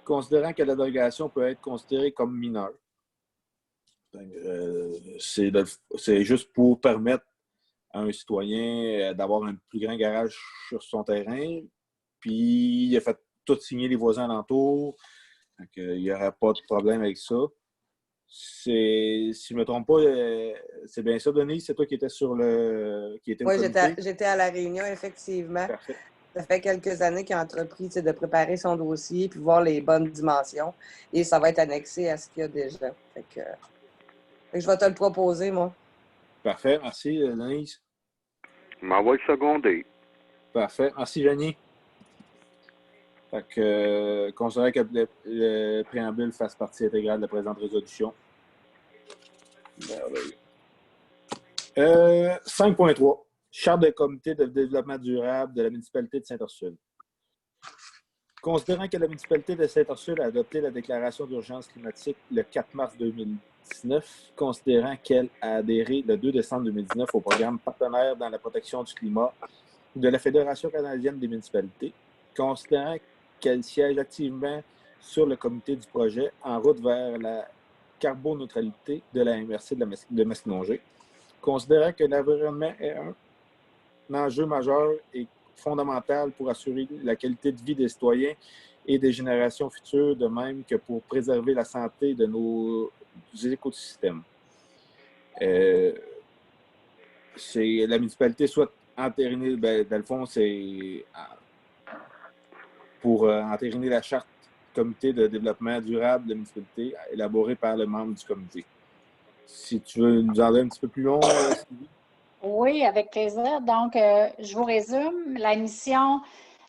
considérant que la dérogation peut être considérée comme mineure. C'est juste pour permettre à un citoyen d'avoir un plus grand garage sur son terrain, puis il a fait tout signer les voisins alentours, donc il n'y aurait pas de problème avec ça. Si je ne me trompe pas, c'est bien ça, Denise? C'est toi qui étais sur le... Oui, j'étais à la réunion, effectivement. Parfait. Ça fait quelques années qu'il a entrepris de préparer son dossier puis voir les bonnes dimensions. Et ça va être annexé à ce qu'il y a déjà. Fait que je vais te le proposer, moi. Parfait. Merci, Denise. Je m'en vais le seconder. Parfait. Merci, Janie. Fait que, considérant que le préambule fasse partie intégrale de la présente résolution. 5.3. Charte de comité de développement durable de la municipalité de Sainte-Ursule. Considérant que la municipalité de Sainte-Ursule a adopté la déclaration d'urgence climatique le 4 mars 2019, considérant qu'elle a adhéré le 2 décembre 2019 au programme partenaire dans la protection du climat de la Fédération canadienne des municipalités, considérant qu'elle siège activement sur le comité du projet en route vers la carboneutralité de la MRC de Masquinongé, considérant que l'environnement est un enjeu majeur et fondamental pour assurer la qualité de vie des citoyens et des générations futures, de même que pour préserver la santé de nos écosystèmes. La municipalité souhaite entériner, dans le fond, c'est pour entériner la charte du comité de développement durable de la municipalité élaborée par le membre du comité. Si tu veux nous en dire un petit peu plus long, Sylvie? Oui, avec plaisir. Donc, je vous résume. La mission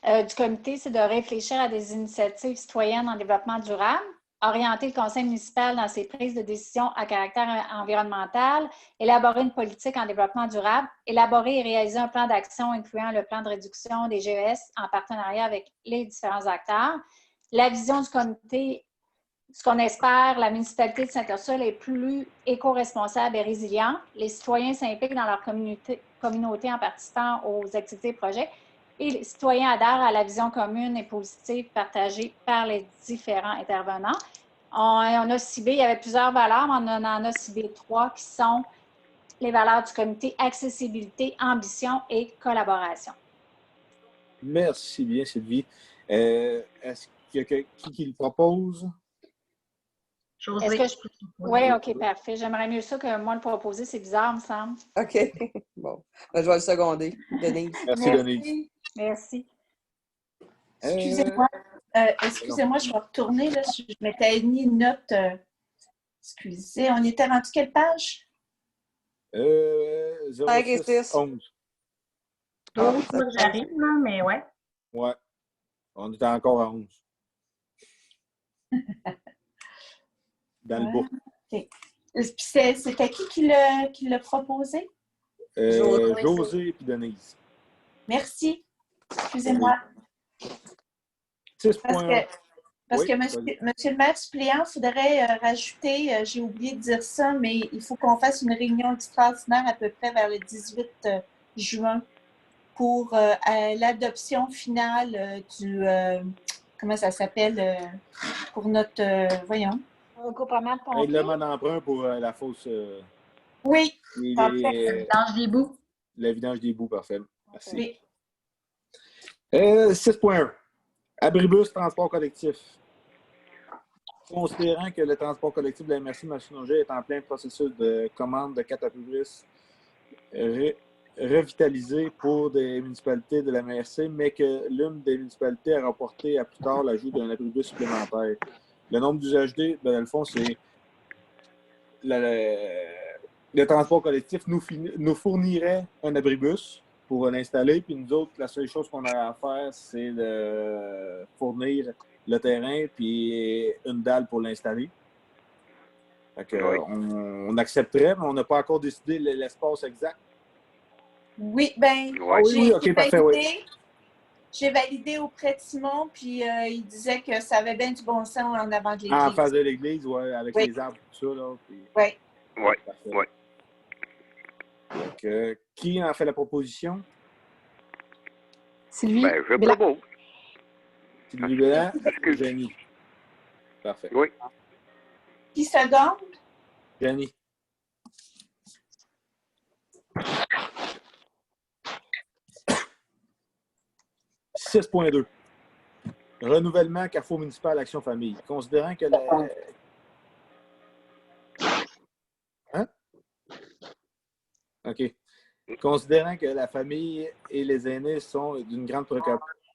du comité, c'est de réfléchir à des initiatives citoyennes en développement durable, orienter le conseil municipal dans ses prises de décision à caractère environnemental, élaborer une politique en développement durable, élaborer et réaliser un plan d'action incluant le plan de réduction des GES en partenariat avec les différents acteurs. La vision du comité, ce qu'on espère, la municipalité de Sainte-Ursule est plus éco-responsable et résiliente. Les citoyens s'impliquent dans leur communauté en participant aux activités et projets. Et les citoyens adhèrent à la vision commune et positive partagée par les différents intervenants. On a ciblé, il y avait plusieurs valeurs, mais on en a ciblé 3 qui sont les valeurs du comité: accessibilité, ambition et collaboration. Merci bien, Sylvie. Est-ce qu'il y a qui le propose? José. Oui, OK, parfait. J'aimerais mieux ça que moi le proposer. C'est bizarre, me semble. OK. Bon. Ben, je vais le seconder. Denise. Merci, Denise. Merci. Excusez-moi. Excusez-moi, je vais retourner. Là. Je m'étais mis une note. Excusez, on était rendu quelle page? 5 et 6. 11. Donc, j'arrive, là, mais ouais. Ouais. On était encore à 11. Dans le bas. Okay. C'était qui l'a proposé? José et puis Denise. Merci. Excusez-moi. 6 Parce que monsieur le maire suppléant, il faudrait rajouter, j'ai oublié de dire ça, mais il faut qu'on fasse une réunion extraordinaire à peu près vers le 18 juin pour l'adoption finale du, comment ça s'appelle, pour notre, voyons. Recouvrement de pompiers. Règlement d'emprunt pour la fosse. Oui. La vidange des bouts. La vidange des bouts, parfait. Merci. Oui. 6.1. Abribus transport collectif. Considérant que le transport collectif de la MRC de Masquinongé est en plein processus de commande de 4 abribus revitalisés pour des municipalités de la MRC, mais que l'une des municipalités a reporté à plus tard l'ajout d'un abribus supplémentaire. Le nombre d'usagers, dans le fond, c'est le transport collectif nous fournirait un abribus pour l'installer, puis nous autres, la seule chose qu'on a à faire, c'est de fournir le terrain puis une dalle pour l'installer. Oui. On accepterait, mais on n'a pas encore décidé l'espace exact. Oui, bien, oui, OK, parfait, oui. J'ai validé auprès de Simon, puis il disait que ça avait bien du bon sens en avant de l'église. En face de l'église, oui, avec les arbres et tout ça. Là, puis... Oui. Oui. Donc, qui en fait la proposition? Sylvie. Ben, je propose. Sylvie Bélan, Jenny. Parfait. Oui. Qui seconde? Jenny. « 6.2. Renouvellement Carrefour municipal Action Famille. Considérant que la... Hein? OK. Considérant que la famille et les aînés sont d'une grande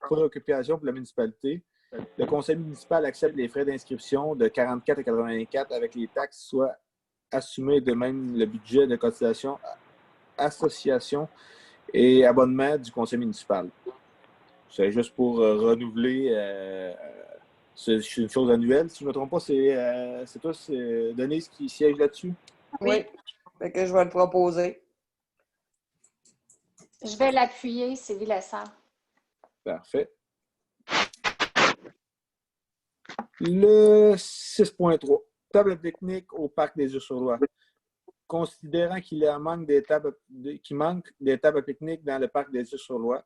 préoccupation pour la municipalité, le conseil municipal accepte les frais d'inscription de 44 à 84 avec les taxes, soit assumés de même le budget de cotisation, association et abonnement du conseil municipal. C'est juste pour renouveler. C'est une chose annuelle. Si je ne me trompe pas, c'est toi, c'est Denise qui siège là-dessus? Oui. Fait que je vais le proposer. Je vais l'appuyer, Sylvie Lessard. Parfait. Le 6.3. Table technique au parc des Îles-sur-Loire. Considérant qu'il manque des tables à pique-nique dans le parc des Îles-sur-Loire,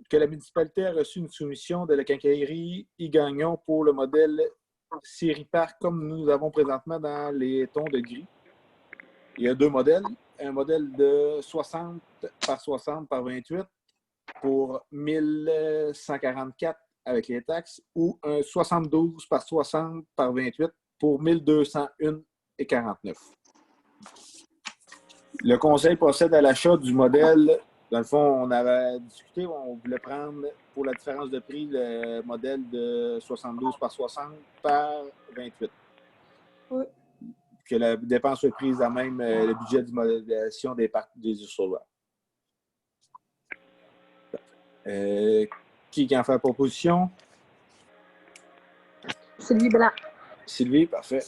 que la municipalité a reçu une soumission de la quincaillerie Yves-Gagnon pour le modèle série parc comme nous avons présentement dans les tons de gris. Il y a 2 modèles. Un modèle de 60 par 60 par 28 pour 1144 avec les taxes ou un 72 par 60 par 28 pour 1201,49. Le conseil procède à l'achat du modèle. Dans le fond, on avait discuté, on voulait prendre pour la différence de prix le modèle de 72 par 60 par 28. Oui. Que la dépense soit prise à même le budget de modélisation des parcs des Îles-sur-Loire. Qui en fait la proposition? Sylvie Blanc. Sylvie, parfait.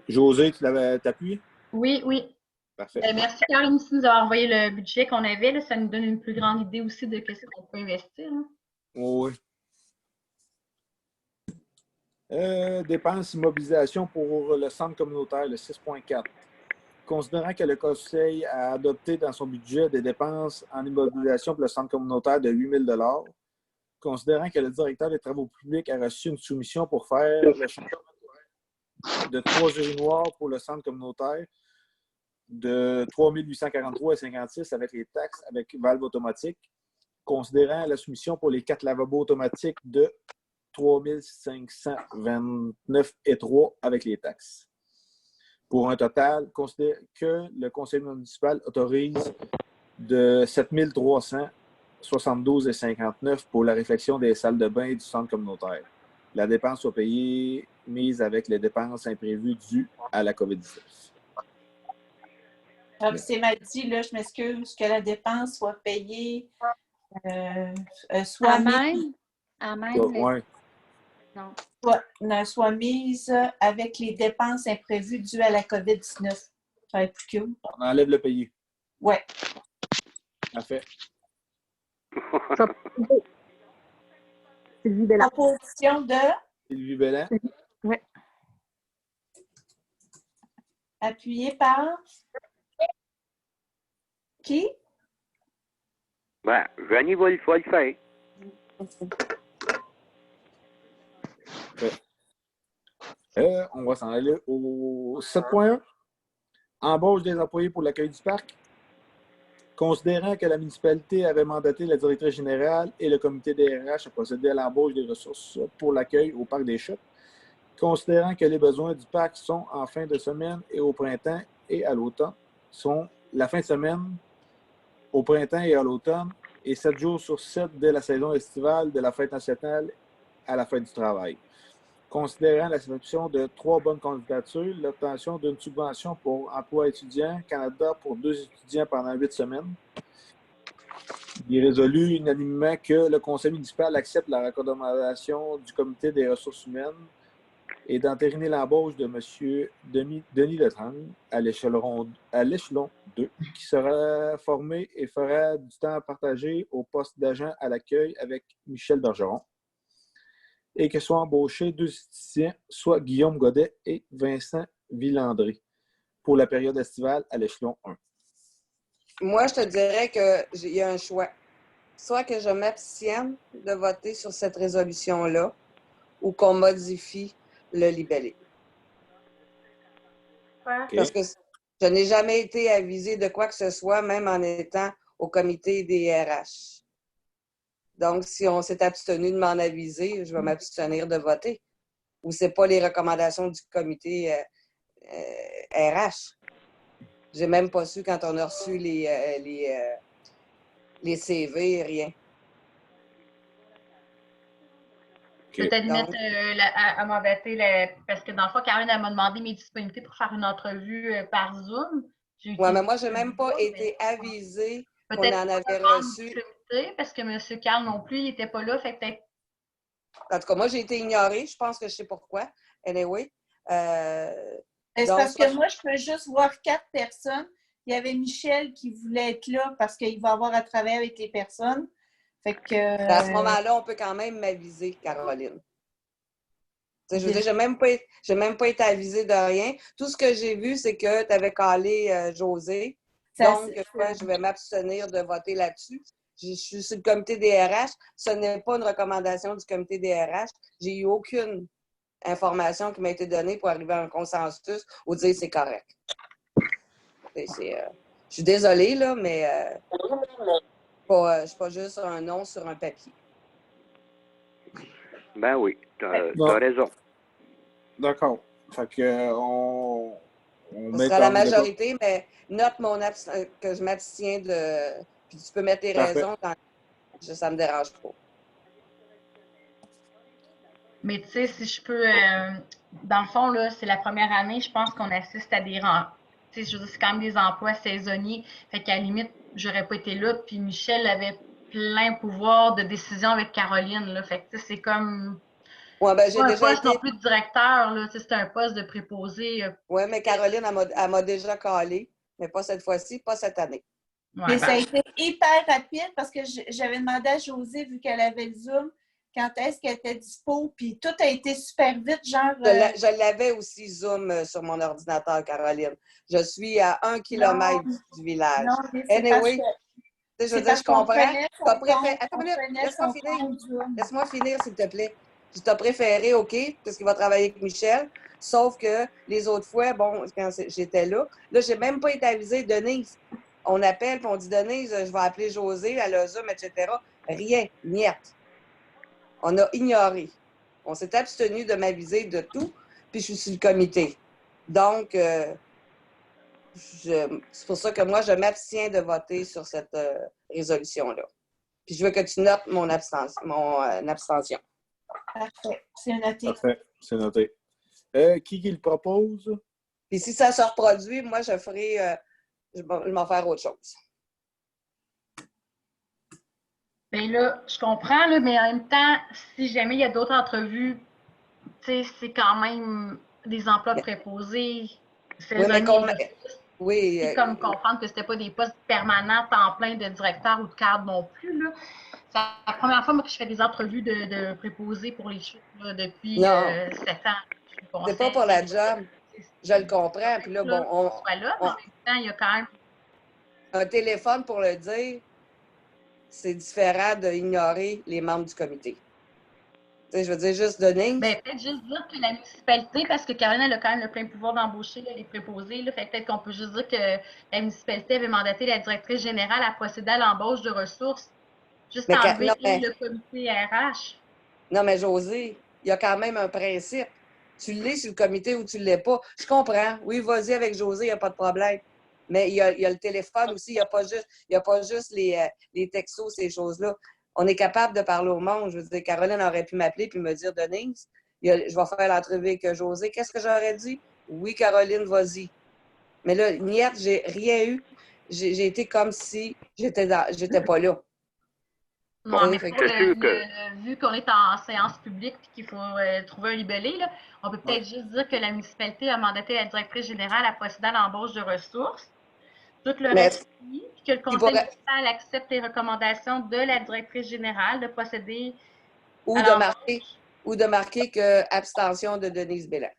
José, tu t'appuies? Oui, oui. Parfait. Merci, Caroline, aussi, de nous avoir envoyé le budget qu'on avait. Là. Ça nous donne une plus grande idée aussi de ce qu'on peut investir. Là. Oui. Dépenses immobilisation pour le centre communautaire, le 6.4. Considérant que le Conseil a adopté dans son budget des dépenses en immobilisation pour le centre communautaire de 8 000 $, considérant que le directeur des travaux publics a reçu une soumission pour faire le changement de 3 urinoirs pour le centre communautaire de 3 843,56 avec les taxes avec valve automatique, considérant la soumission pour les 4 lavabos automatiques de 3 529,3 avec les taxes. Pour un total que le conseil municipal autorise de 7 372,59 pour la réfection des salles de bain et du centre communautaire. La dépense soit payée, mise avec les dépenses imprévues dues à la COVID-19. Donc, c'est mal dit, là, je m'excuse, que la dépense soit payée, soit mise. Ouais. Non. Soit mise avec les dépenses imprévues dues à la COVID-19. Ça va être plus cool. On enlève le payé. Oui. Parfait. Sylvie Blanc. Proposition de Sylvie Belland. Oui. appuyée par qui? Ben, Johnny va le faire. On va s'en aller au 7.1. Embauche des employés pour l'accueil du parc. Considérant que la municipalité avait mandaté la directrice générale et le comité des RH à procéder à l'embauche des ressources pour l'accueil au parc des Chutes, considérant que les besoins du parc sont en fin de semaine et au printemps et à l'automne, sont la fin de semaine au printemps et à l'automne et 7 jours sur 7 dès la saison estivale de la fête nationale à la fête du travail. Considérant la sélection de 3 bonnes candidatures, l'obtention d'une subvention pour emploi étudiant Canada pour 2 étudiants pendant 8 semaines. Il est résolu unanimement que le conseil municipal accepte la recommandation du comité des ressources humaines et d'entériner l'embauche de M. Denis Letrange à l'échelon 2, qui sera formé et fera du temps partagé au poste d'agent à l'accueil avec Michel Bergeron, et que soient embauchés 2 étudiants, soit Guillaume Godet et Vincent Villandré, pour la période estivale à l'échelon 1. Moi, je te dirais qu'il y a un choix. Soit que je m'abstienne de voter sur cette résolution-là ou qu'on modifie le libellé. Okay. Parce que je n'ai jamais été avisée de quoi que ce soit, même en étant au comité des RH. Donc, si on s'est abstenu de m'en aviser, je vais m'abstenir de voter. Ou ce n'est pas les recommandations du comité RH. J'ai même pas su quand on a reçu les CV, rien. Peut-être mettre à m'embêter, parce que dans le fond, Caroline m'a demandé mes disponibilités pour faire une entrevue par Zoom. Oui, mais moi, je n'ai même pas été avisée qu'on en avait reçu. dire, parce que M. Carl non plus, il n'était pas là, fait que peut-être. En tout cas, moi, j'ai été ignorée. Je pense que je sais pourquoi. Anyway. C'est Donc, parce que moi, je peux juste voir 4 personnes. Il y avait Michel qui voulait être là parce qu'il va avoir à travailler avec les personnes. Fait que. à ce moment-là, on peut quand même m'aviser, Caroline. Je veux dire, je n'ai même pas été avisée de rien. Tout ce que j'ai vu, c'est que tu avais calé José. Donc, je vais m'abstenir de voter là-dessus. Je suis sur le comité des RH. Ce n'est pas une recommandation du comité des RH. J'ai eu aucune information qui m'a été donnée pour arriver à un consensus ou dire c'est correct. Je suis désolée, là, mais je ne suis pas juste un nom sur un papier. Ben oui, tu as raison. D'accord. Fait que on Ce sera la majorité, mais note que je m'abstiens de. Puis tu peux mettre tes raisons, ça ne me dérange pas. Mais tu sais, si je peux, dans le fond, là, c'est la première année, je pense qu'on assiste à des tu sais, je veux dire, c'est quand même des emplois saisonniers. Fait qu'à la limite, j'aurais pas été là, puis Michel avait plein pouvoir de décision avec Caroline, là. Fait que tu sais, c'est comme. Ouais, ben, j'ai pas un déjà poste été. non plus de directeur, là, tu sais, c'est un poste de préposé. Oui, mais Caroline, elle m'a déjà calé, mais pas cette fois-ci, pas cette année. Ouais, mais ça a été hyper rapide parce que j'avais demandé à Josée, vu qu'elle avait le Zoom, quand est-ce qu'elle était dispo, puis tout a été super vite, genre. Je l'avais aussi Zoom sur mon ordinateur, Caroline. Je suis à 1 kilomètre du village. Non, mais c'est anyway, je veux dire, je comprends. Laisse-moi finir, s'il te plaît. Tu t'as préféré, OK, parce qu'il va travailler avec Michel. Sauf que les autres fois, bon, quand j'étais là, j'ai même pas été avisée, Denise. On appelle, puis on dit, Denise, je vais appeler José, elle a Zoom, etc. Rien, niette. On a ignoré. On s'est abstenu de m'aviser de tout, puis je suis sur le comité. Donc, c'est pour ça que moi, je m'abstiens de voter sur cette résolution-là. Puis je veux que tu notes mon abstention. Parfait, c'est noté. Parfait, c'est noté. Qui le propose? Puis si ça se reproduit, moi, je vais m'en faire autre chose. Bien là, je comprends, là, mais en même temps, si jamais il y a d'autres entrevues, tu sais, c'est quand même des emplois préposés. Oui, c'est comme comprendre que c'était pas des postes permanents, temps plein de directeur ou de cadre non plus, là. C'est la première fois moi, que je fais des entrevues de préposés pour les chutes là, depuis 7 ans. C'est pas pour la job. Je le comprends. Puis là, bon, on soit là, mais en même temps, il y a quand même un téléphone pour le dire, c'est différent d'ignorer les membres du comité. Tu sais, je veux dire, juste donner. Ben, peut-être juste dire que la municipalité, parce que Caroline elle a quand même le plein pouvoir d'embaucher les préposés, là, fait peut-être qu'on peut juste dire que la municipalité avait mandaté la directrice générale à procéder à l'embauche de ressources, juste enlever le comité RH. Non, mais José, il y a quand même un principe. Tu l'es sur le comité ou tu ne l'es pas. Je comprends. Oui, vas-y avec José, il n'y a pas de problème. Mais il y a le téléphone aussi. Il n'y a pas juste les textos, ces choses-là. On est capable de parler au monde. Je veux dire, Caroline aurait pu m'appeler et me dire, Denise, je vais faire l'entrevue avec José. Qu'est-ce que j'aurais dit? Oui, Caroline, vas-y. Mais là, niette, j'ai rien eu. J'ai été comme si j'étais pas là. Non, mais vu qu'on est en séance publique et qu'il faut trouver un libellé, là, on peut peut-être juste dire que la municipalité a mandaté la directrice générale à procéder à l'embauche de ressources. Tout le reste, puis que le conseil municipal accepte les recommandations de la directrice générale de procéder ou de marquer que abstention de Denise Bélan.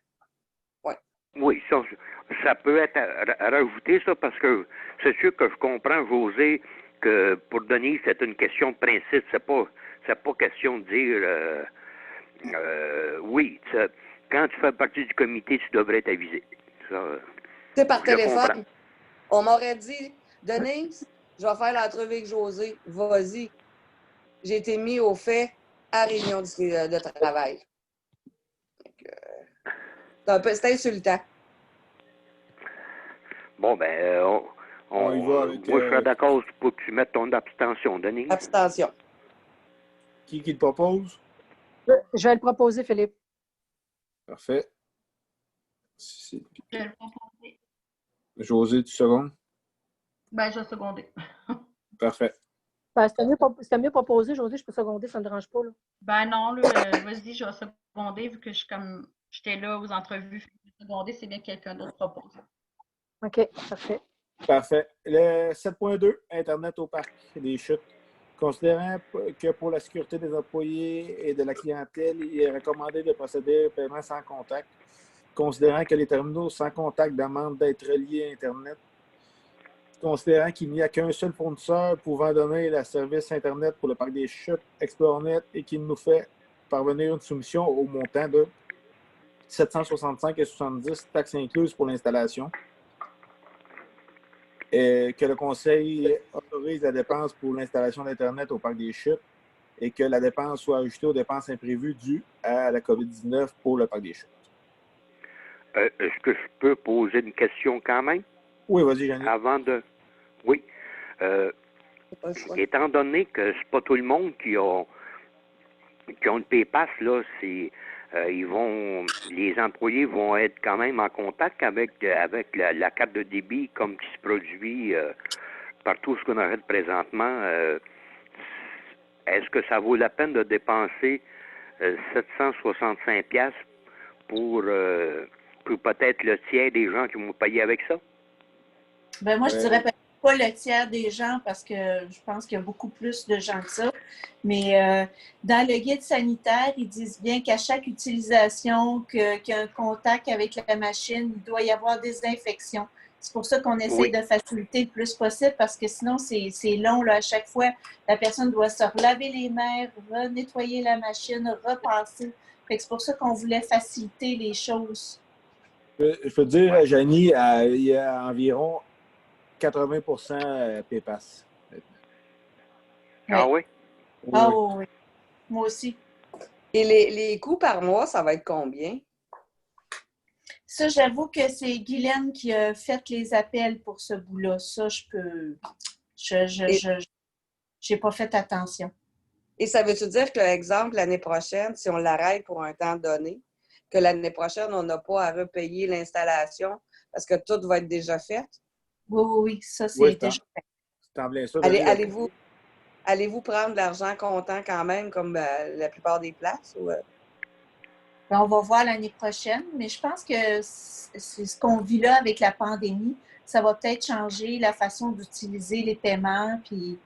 Ouais. Oui, ça peut être rajouté, ça, parce que c'est sûr que je comprends, José, que pour Denise, c'est une question de principe. C'est pas question de dire oui, quand tu fais partie du comité, tu devrais être avisé. C'est par téléphone. On m'aurait dit, Denise, je vais faire l'entrevue avec José. Vas-y. J'ai été mis au fait à réunion de travail. C'est insultant. Bon, ben, on y va avec, moi, je serais d'accord pour que tu mettes ton abstention, Denise. Abstention. Qui le propose? Je vais le proposer, Philippe. Parfait. Je vais le proposer. José, tu secondes? Ben, je vais seconder. Parfait. Ben, c'était mieux proposé, Josée, je peux seconder, ça ne me dérange pas. Là. Ben non, là, vas-y, je vais seconder vu que j'étais là aux entrevues. Seconder, c'est bien que quelqu'un d'autre propose. OK, parfait. Parfait. Le 7.2, Internet au parc des chutes. Considérant que pour la sécurité des employés et de la clientèle, il est recommandé de procéder au paiement sans contact. Considérant que les terminaux sans contact demandent d'être reliés à Internet. Considérant qu'il n'y a qu'un seul fournisseur pouvant donner le service Internet pour le parc des chutes, ExploreNet, et qu'il nous fait parvenir une soumission au montant de 765,70 taxes incluses pour l'installation. Et que le Conseil autorise la dépense pour l'installation d'Internet au parc des chutes et que la dépense soit ajoutée aux dépenses imprévues dues à la COVID-19 pour le parc des chutes. Est-ce que je peux poser une question quand même? Oui, vas-y, Janine. Avant de... Oui. Étant donné que c'est pas tout le monde qui a le PayPass, là, c'est... les employés vont être quand même en contact avec la carte de débit comme qui se produit par tout ce qu'on arrête présentement. Est-ce que ça vaut la peine de dépenser 765$ pour peut-être le tiers des gens qui vont payer avec ça? Ben moi, je dirais peut-être pas le tiers des gens parce que je pense qu'il y a beaucoup plus de gens que ça. Mais dans le guide sanitaire, ils disent bien qu'à chaque utilisation, qu'il y a un contact avec la machine, il doit y avoir des infections. C'est pour ça qu'on essaie de faciliter le plus possible parce que sinon, c'est long. Là, à chaque fois, la personne doit se relaver les mains, nettoyer la machine, repasser. C'est pour ça qu'on voulait faciliter les choses. Je peux te dire, Janie, il y a environ 80% PayPass. Ah oui? Ah oui. Moi aussi. Et les coûts par mois, ça va être combien? Ça, j'avoue que c'est Guylaine qui a fait les appels pour ce bout-là. Ça, je peux... J'ai pas fait attention. Et ça veut-tu dire que, exemple, l'année prochaine, si on l'arrête pour un temps donné, que l'année prochaine, on n'a pas à repayer l'installation parce que tout va être déjà fait? Oui, ça, c'est déjà fait. C'est en plein ça. Allez-vous prendre de l'argent comptant quand même, comme la plupart des places? Ou, Ben, on va voir l'année prochaine, mais je pense que c'est ce qu'on vit là avec la pandémie. Ça va peut-être changer la façon d'utiliser les paiements. Puis...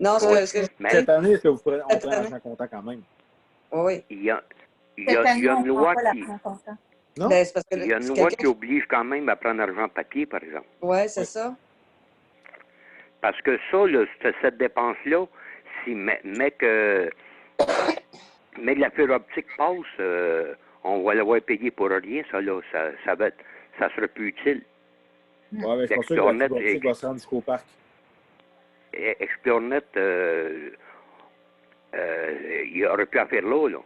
Non, cette année, est-ce que vous pourrez prendre l'argent comptant quand même? Oui. Il y a une loi qui... Non? Ben, c'est parce que il y a une loi qui oblige quand même à prendre l'argent papier, par exemple. Oui, c'est ça. Parce que ça, là, cette dépense-là, si mais que la fibre optique passe, on va l'avoir payé pour rien, ça là, ça sera plus utile. Oui, mais je pense que la fibre optique va se rendre jusqu'au parc. ExploreNet, il aurait pu en faire là.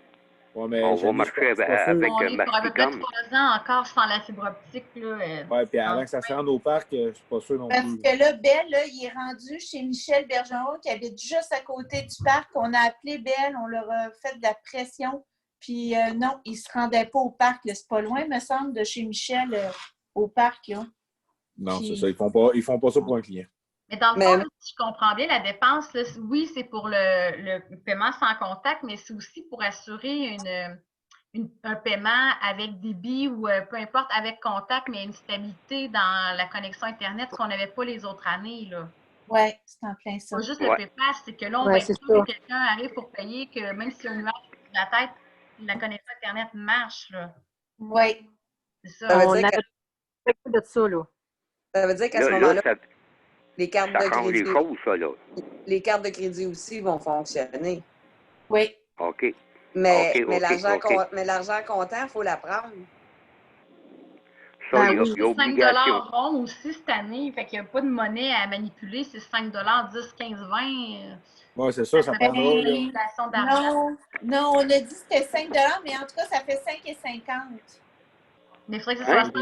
Ouais, mais on va marcher avec on est pour à peu près 3 ans encore sans la fibre optique. Oui, puis avant que ça se rende au parc, je ne suis pas sûr non plus. Parce que là, Belle, là, il est rendu chez Michel Bergeron, qui habite juste à côté du parc. On a appelé Belle, on leur a fait de la pression. Puis non, il ne se rendait pas au parc. C'est pas loin, me semble, de chez Michel au parc. Là. Non, c'est ça. Ils font pas ça pour un client. Mais dans le fond, si je comprends bien, la dépense, là, oui, c'est pour le paiement sans contact, mais c'est aussi pour assurer un paiement avec débit ou peu importe, avec contact, mais une stabilité dans la connexion Internet qu'on n'avait pas les autres années. Oui, c'est en plein ça. Pas juste le PayPass, c'est que là, on va être sûr que quelqu'un arrive pour payer, que même s'il y a un nuage sur la tête, la connexion Internet marche. Oui. C'est ça. On a de ça, là. Ça veut dire qu'à ce moment-là, les cartes de change crédit. Les choses, ça, là. Les cartes de crédit aussi vont fonctionner. Oui. OK. Mais l'argent comptant, il faut la prendre. Ça, il y a obligation. 5 rond aussi cette année. Fait qu'il n'y a pas de monnaie à manipuler. C'est 5 10, 15, 20. Oui, c'est ça, ça prendra. Non, on a dit que c'était 5 mais en tout cas, ça fait 5,50. Mais il faudrait que ce soit 5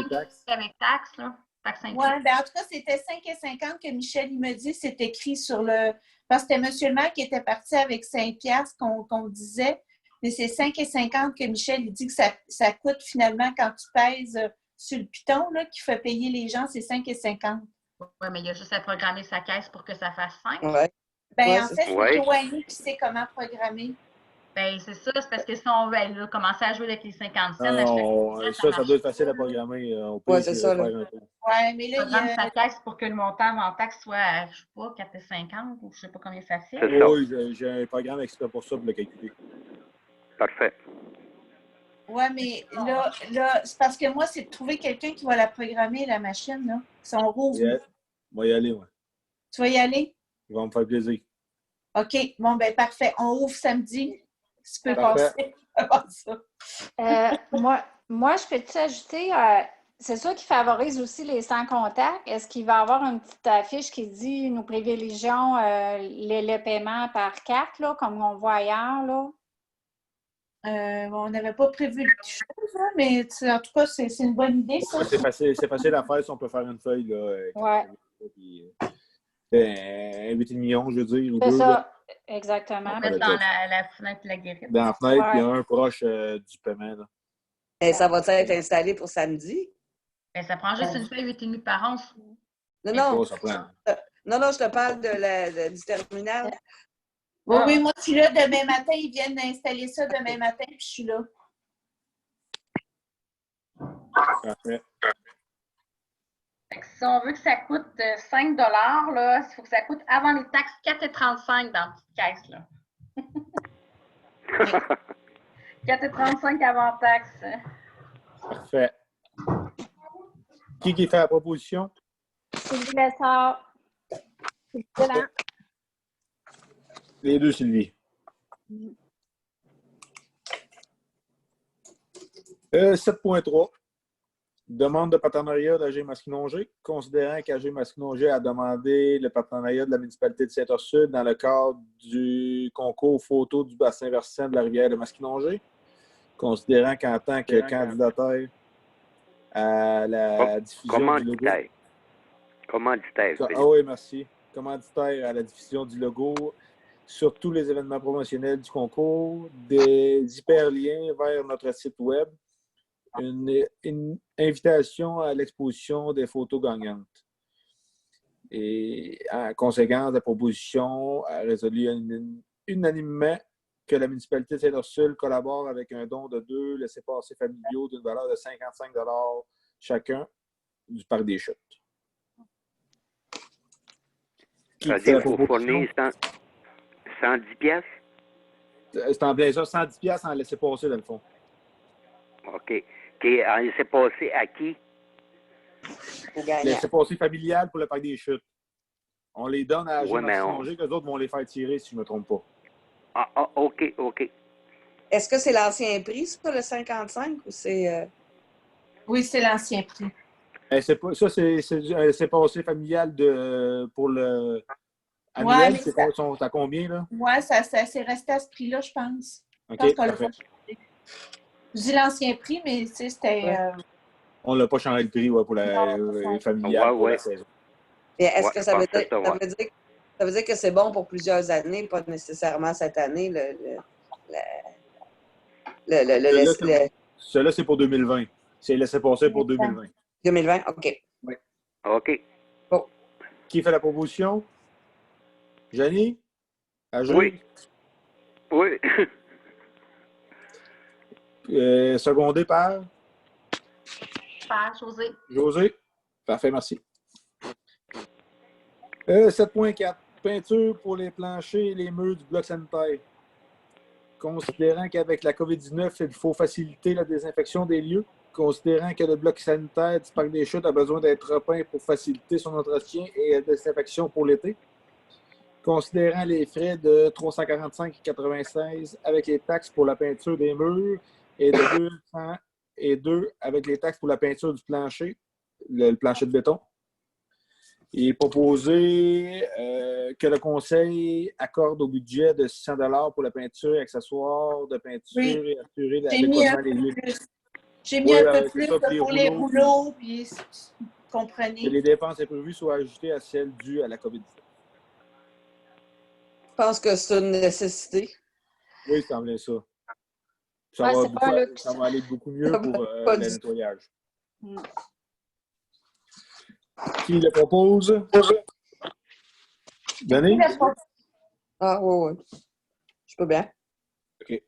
avec taxe, là. Oui, ben en tout cas, c'était 5,50 que Michel il me dit, c'est écrit sur le... Parce que c'était M. le maire qui était parti avec 5$ qu'on disait, mais c'est 5,50 que Michel il dit que ça coûte finalement quand tu pèses sur le piton là, qui fait payer les gens, c'est 5,50. Oui, mais il y a juste à programmer sa caisse pour que ça fasse 5. Oui. Ben, Ouais, en c'est fait, c'est Ouais. Joanie qui sait comment programmer. Ben, c'est ça, c'est parce que si on veut commencer à jouer avec les 50 cents à chaque Non, fois, ça doit être facile à pas, là. programmer. On peut Ouais, essayer c'est de ça, là. faire un peu. Ouais, mais là, il y Programme a... sa taxe pour que le montant avant taxe soit à, je sais pas, 4,50 ou je sais pas combien ça fait. C'est ça. Oui, j'ai un programme exprès pour ça, pour le calculer. Parfait. Ouais, mais là, c'est parce que moi, c'est de trouver quelqu'un qui va la programmer, la machine, là. Si on rouvre, On va y aller, ouais. tu vas y aller? Il va me faire plaisir. OK, bon, ben parfait. On ouvre samedi. Si tu peux Parfait. passer ça. Moi, je peux-tu ajouter, c'est sûr qu'il favorise aussi les sans contact. Est-ce qu'il va y avoir une petite affiche qui dit nous privilégions le paiement par carte, là, comme on voit ailleurs, là? On n'avait pas prévu de choses, hein, mais en tout cas, c'est une bonne idée, ça. C'est facile à faire si on peut faire une feuille. Là, Ouais. Inviter 1 million, je veux dire, ou C'est 2. ça, Là. exactement. Mettre dans la fenêtre de la guérite. Dans la fenêtre, il y a Ouais. un proche du paiement. Là. Et ça va être installé pour samedi? Ben, ça prend juste une feuille 8,5 par 11. Non, Oh, ça prend. non, je te parle du terminal. Oui, Ah. oui, moi, je suis là demain matin. Ils viennent d'installer ça demain matin, puis je suis là. Parfait. Fait que si on veut que ça coûte 5 là, il faut que ça coûte avant les taxes 4,35 dans la petite caisse. Là. 4,35 avant taxes. Parfait. Qui fait la proposition? Sylvie Lessard. C'est excellent. Les deux, Sylvie. 7.3. Demande de partenariat d'AG Masquinongé. Considérant qu'AG Masquinongé a demandé le partenariat de la municipalité de Saint-Ursule dans le cadre du concours photo du bassin versant de la rivière de Masquinongé. Considérant qu'en tant que candidateur à la diffusion du logo... Commanditaire. Ah oui, merci. Commanditaire à la diffusion du logo sur tous les événements promotionnels du concours, des hyperliens vers notre site web, une invitation à l'exposition des photos gagnantes. Et en conséquence, la proposition a résolu unanimement que la municipalité de Saint-Ursule collabore avec un don de 2 laissez-passer familiaux d'une valeur de 55 $ chacun du Parc des Chutes. Ça veut dire qu'il faut fournir 110 piastres? C'est en plein ça, 110 piastres en laisser-passer, dans le fond. OK. En laisser-passer à qui? Laisser-passer familial pour le Parc des Chutes. On les donne à AG Masquinongé, qu'eux autres vont les faire tirer, si je ne me trompe pas. Ah, OK. Est-ce que c'est l'ancien prix, ça, le 55, ou c'est... Oui, c'est l'ancien prix. C'est passé familial pour le annuel. Ouais, sont à combien, là? Oui, ça s'est resté à ce prix-là, je pense. OK, Je pense qu'on l'a parfait. pas changé. Je dis l'ancien prix, mais tu sais, c'était... On l'a pas changé le prix pour la familiale pour la saison. Et est-ce que ça veut dire que c'est bon pour plusieurs années, pas nécessairement cette année, Celui-là, c'est pour 2020. C'est laissé passer pour 2020. 2020, OK. Oui. OK. Bon. Qui fait la proposition? Janie? Oui. Oui. Secondé par? Par José. José? Parfait, merci. 7.4. Peinture pour les planchers et les murs du bloc sanitaire. Considérant qu'avec la COVID-19, il faut faciliter la désinfection des lieux. Considérant que le bloc sanitaire du Parc des Chutes a besoin d'être repeint pour faciliter son entretien et la désinfection pour l'été. Considérant les frais de 345,96 avec les taxes pour la peinture des murs et de 202 avec les taxes pour la peinture du plancher, le plancher de béton. Il est proposé que le Conseil accorde au budget de 600 $ pour la peinture et accessoires de peinture et assurer l'adéquation des lieux. J'ai mis un peu plus pour les rouleaux, puis vous comprenez. Que les dépenses imprévues soient ajoutées à celles dues à la COVID-19. Je pense que c'est une nécessité. Oui, c'est en plein ça. Ça va aller beaucoup mieux pour le nettoyage. Qui le propose? Denis? Ah, oui, oui. Je peux bien. OK.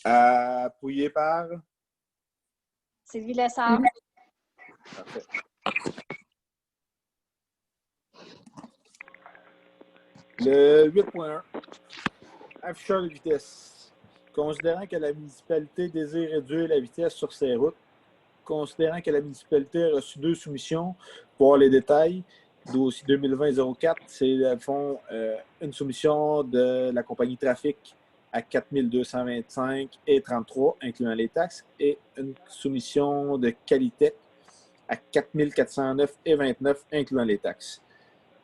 Appuyé par... Sylvie Lessard. Parfait. Le 8.1. Afficheur de vitesse. Considérant que la municipalité désire réduire la vitesse sur ses routes, considérant que la municipalité a reçu 2 soumissions, pour voir les détails, dossier 2020-04, c'est dans le fond une soumission de la compagnie Trafic à 4 225 et 33, incluant les taxes, et une soumission de Qualitech à 4 409 et 29, incluant les taxes.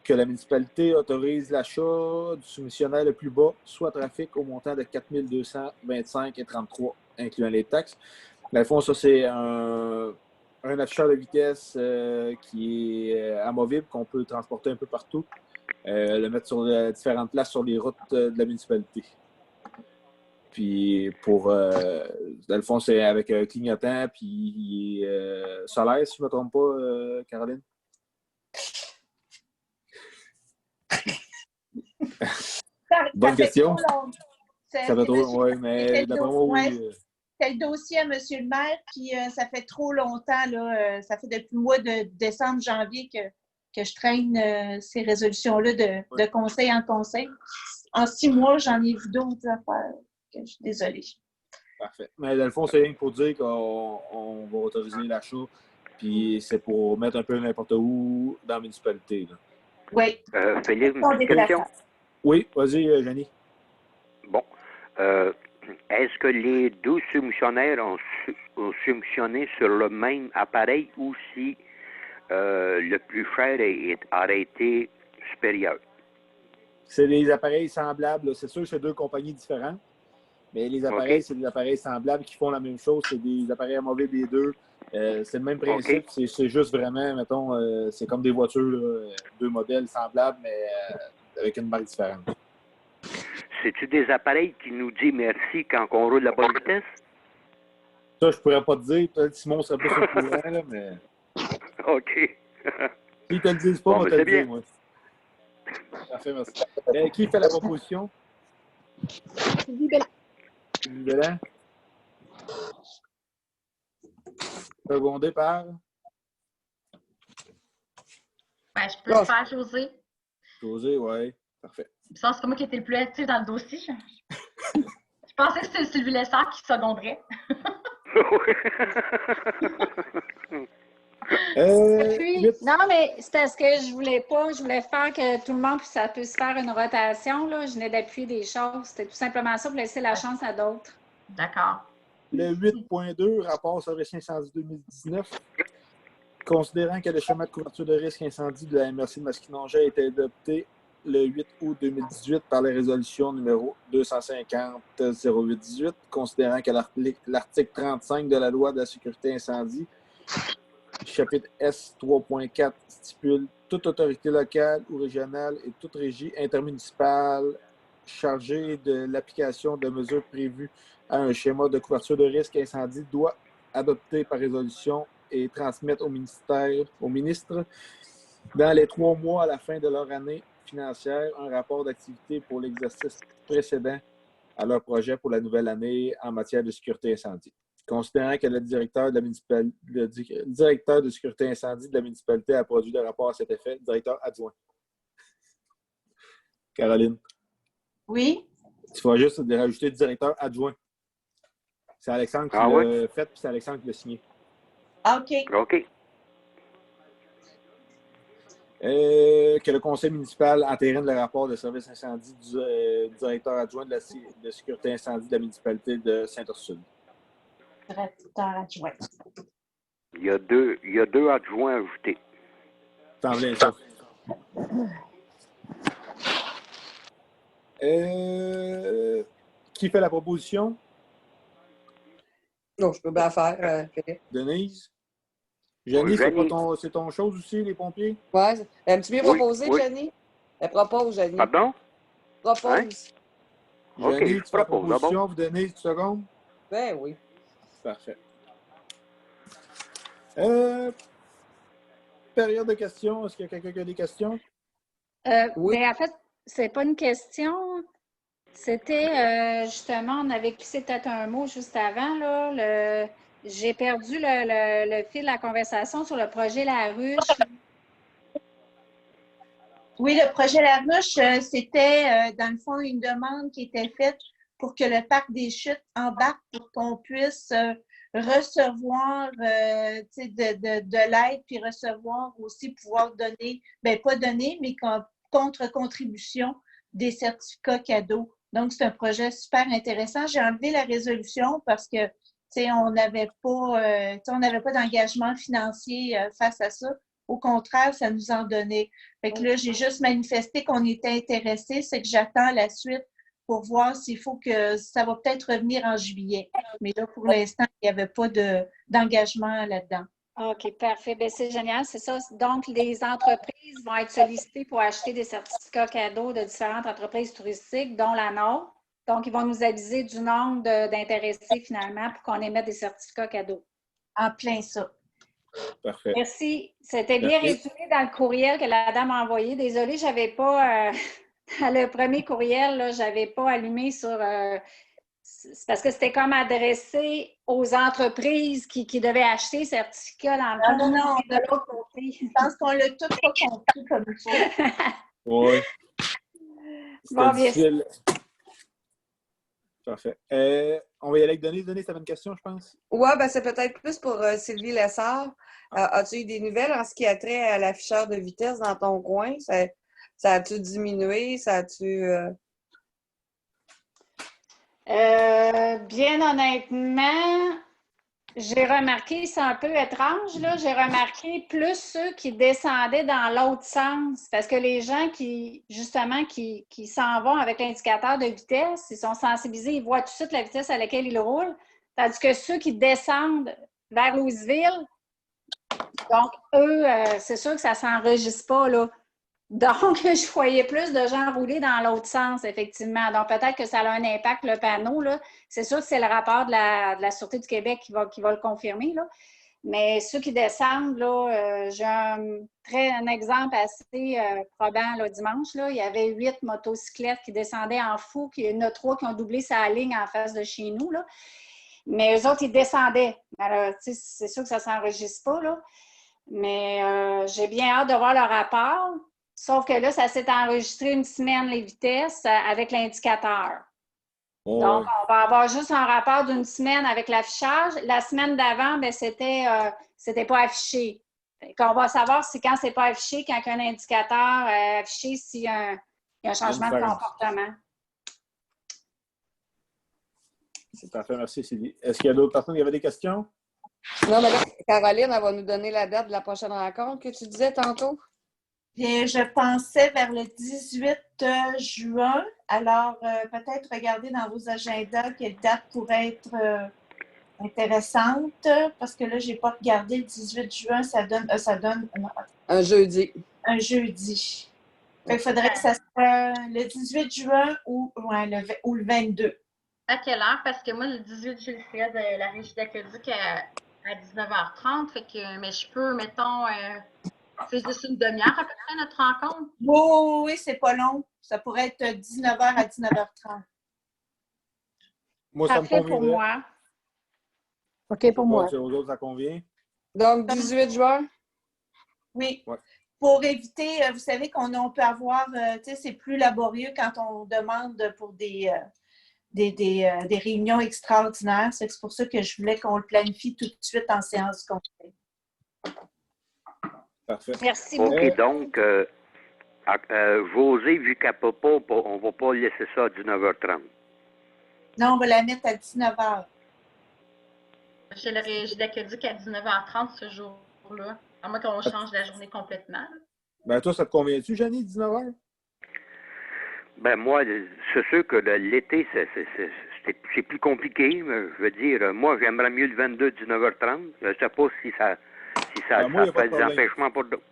Que la municipalité autorise l'achat du soumissionnaire le plus bas, soit Trafic, au montant de 4 225 et 33, incluant les taxes. Dans le fond, ça, c'est un afficheur de vitesse qui est amovible, qu'on peut transporter un peu partout, le mettre sur différentes places sur les routes de la municipalité. Puis, dans le fond, c'est avec un clignotant, puis solaire, si je ne me trompe pas, Caroline? Bonne question. Ça fait trop, oui, mais d'après moi, oui. C'est le dossier à M. le maire, puis ça fait trop longtemps, là, ça fait depuis le mois de décembre, janvier que je traîne ces résolutions-là de conseil en conseil. En 6 mois, j'en ai vu d'autres affaires. Je suis désolée. Parfait. Mais dans le fond, c'est rien que pour dire qu'on va autoriser l'achat, puis c'est pour mettre un peu n'importe où dans la municipalité. Là. Oui. Philippe, une petite question? Oui, vas-y, Jenny. Bon. Est-ce que les 2 soumissionnaires ont soumissionné sur le même appareil ou si le plus cher aurait été supérieur? C'est des appareils semblables. C'est sûr que c'est 2 compagnies différentes, mais les appareils, c'est des appareils semblables qui font la même chose. C'est des appareils amovibles les 2. C'est le même principe. C'est juste vraiment, mettons, c'est comme des voitures, là, 2 modèles semblables, mais avec une marque différente. C'est-tu des appareils qui nous disent merci quand on roule à bonne vitesse? Ça, je pourrais pas te dire. Peut-être Simon serait plus au courant, là, mais... OK. S'ils te le disent pas, on va te le dire, moi. Parfait, merci. Qui fait la proposition? Sylvie Belland. Sylvie Belland. Secondé par? Ben, je peux le faire, José. José, oui. Parfait. Ça, c'est moi qui étais le plus actif dans le dossier. Je pensais que c'était Sylvie Lessard qui seconderait. Non, mais c'est parce que je voulais faire que tout le monde puisse faire une rotation. Là. Je venais d'appuyer des choses. C'était tout simplement ça pour laisser la chance à d'autres. D'accord. Le 8.2, rapport service incendie 2019. Considérant que le schéma de couverture de risque incendie de la MRC de Masquinongé a été adopté le 8 août 2018 par la résolution numéro 250-0818, considérant que l'article 35 de la loi de la sécurité incendie, chapitre S 3.4, stipule toute autorité locale ou régionale et toute régie intermunicipale chargée de l'application de mesures prévues à un schéma de couverture de risque incendie doit adopter par résolution et transmettre au ministre dans les 3 mois à la fin de leur année financière un rapport d'activité pour l'exercice précédent à leur projet pour la nouvelle année en matière de sécurité incendie. Considérant que le directeur de sécurité incendie de la municipalité a produit le rapport à cet effet, directeur adjoint. Caroline. Oui. Tu vas juste rajouter directeur adjoint. C'est Alexandre qui l'a fait, puis c'est Alexandre qui l'a signé. OK. OK. Que le conseil municipal entérine le rapport de service incendie du directeur adjoint de la sécurité incendie de la municipalité de Saint-Ursule. Directeur adjoint. Il y a deux adjoints ajoutés. T'en viens ça. Qui fait la proposition? Non, je peux bien faire. Denise? Jenny, c'est ton chose aussi, les pompiers? Oui. Aimes-tu mieux proposer, Jenny? Elle propose, Jenny. Pardon? Propose. Hein? Jenny, OK, tu fais la proposition, vous donnez 10 secondes? Ben oui. Parfait. Période de questions. Est-ce qu'il y a quelqu'un qui a des questions? Oui. Ben, en fait, c'est pas une question. C'était justement, on avait glissé peut-être un mot juste avant, là. J'ai perdu le fil de la conversation sur le projet La Ruche. Oui, le projet La Ruche, c'était dans le fond une demande qui était faite pour que le parc des Chutes embarque pour qu'on puisse recevoir de l'aide, puis recevoir aussi pouvoir donner, bien pas donner, mais contre-contribution des certificats cadeaux. Donc, c'est un projet super intéressant. J'ai enlevé la résolution parce que, on n'avait pas d'engagement financier face à ça. Au contraire, ça nous en donnait. Fait que là, j'ai juste manifesté qu'on était intéressé, c'est que j'attends la suite pour voir s'il faut que ça va peut-être revenir en juillet. Mais là, pour l'instant, il n'y avait pas d'engagement là-dedans. OK, parfait. Bien, c'est génial, c'est ça. Donc, les entreprises vont être sollicitées pour acheter des certificats cadeaux de différentes entreprises touristiques, dont la nôtre. Donc, ils vont nous aviser du nombre d'intéressés finalement pour qu'on émette des certificats cadeaux. En plein ça. Parfait. Merci. C'était bien résumé dans le courriel que la dame a envoyé. Désolée, je n'avais pas, le premier courriel, je n'avais pas allumé sur... c'est parce que c'était comme adressé aux entreprises qui devaient acheter certificats dans le fond. Non, de l'autre côté. Je pense qu'on l'a tout pas compris comme ça. Oui. Bon, bien difficile. Parfait. On va y aller avec Denis. Denis, tu avais une question, je pense? Oui, ben c'est peut-être plus pour Sylvie Lessard. As-tu eu des nouvelles en ce qui a trait à l'afficheur de vitesse dans ton coin? Ça a-tu diminué? Ça a-tu... Bien honnêtement, j'ai remarqué, c'est un peu étrange, là, j'ai remarqué plus ceux qui descendaient dans l'autre sens. Parce que les gens qui s'en vont avec l'indicateur de vitesse, ils sont sensibilisés, ils voient tout de suite la vitesse à laquelle ils roulent. Tandis que ceux qui descendent vers Louisville, donc eux, c'est sûr que ça ne s'enregistre pas, là. Donc, je voyais plus de gens rouler dans l'autre sens, effectivement. Donc, peut-être que ça a un impact, le panneau, là. C'est sûr que c'est le rapport de la Sûreté du Québec qui va le confirmer, là. Mais ceux qui descendent, là, j'ai un exemple assez probant, là, dimanche, là. Il y avait 8 motocyclettes qui descendaient en fou. Il y en a 3 qui ont doublé sa ligne en face de chez nous, là. Mais eux autres, ils descendaient. Alors, tu sais, c'est sûr que ça ne s'enregistre pas, là. Mais j'ai bien hâte de voir le rapport. Sauf que là, ça s'est enregistré une semaine, les vitesses, avec l'indicateur. Oh, donc, ouais. on va avoir juste un rapport d'une semaine avec l'affichage. La semaine d'avant, bien, c'était pas affiché. On va savoir si quand c'est pas affiché, quand il y a un indicateur affiché, s'il y a un changement de comportement. C'est parfait, merci Sylvie. Est-ce qu'il y a d'autres personnes qui avaient des questions? Non, mais là, Caroline, elle va nous donner la date de la prochaine rencontre que tu disais tantôt. Bien, je pensais vers le 18 juin. Alors, peut-être regarder dans vos agendas quelle date pourrait être intéressante, parce que là, je n'ai pas regardé le 18 juin, ça donne un jeudi. Un jeudi. Il faudrait que ça soit le 18 juin ou le 22. À quelle heure? Parce que moi, le 18, je le ferai de la Régie d'aqueduc à 19h30. Mais je peux, mettons, c'est juste une demi-heure à peu près notre rencontre. Oui, c'est pas long. Ça pourrait être 19h à 19h30. Moi, ça me convient. Pour moi. OK pour moi. Aux autres, ça convient? Donc, 18 juin? Oui. Ouais. Pour éviter, vous savez qu'on peut avoir, c'est plus laborieux quand on demande pour des réunions extraordinaires. C'est pour ça que je voulais qu'on le planifie tout de suite en séance complète. Parfait. Merci beaucoup. beaucoup. OK, donc, Josée, vu qu'elle ne peut pas, on ne va pas laisser ça à 19h30. Non, on va la mettre à 19h. Chez le Régie d'aqueduc à 19h30 ce jour-là. À moins qu'on change la journée complètement. Ben, toi, ça te convient-tu, Janie, 19h? Ben, moi, c'est sûr que l'été, c'est plus compliqué. Je veux dire, moi, j'aimerais mieux le 22, 19h30. Je ne sais pas si ça fait des empêchements pour d'autres.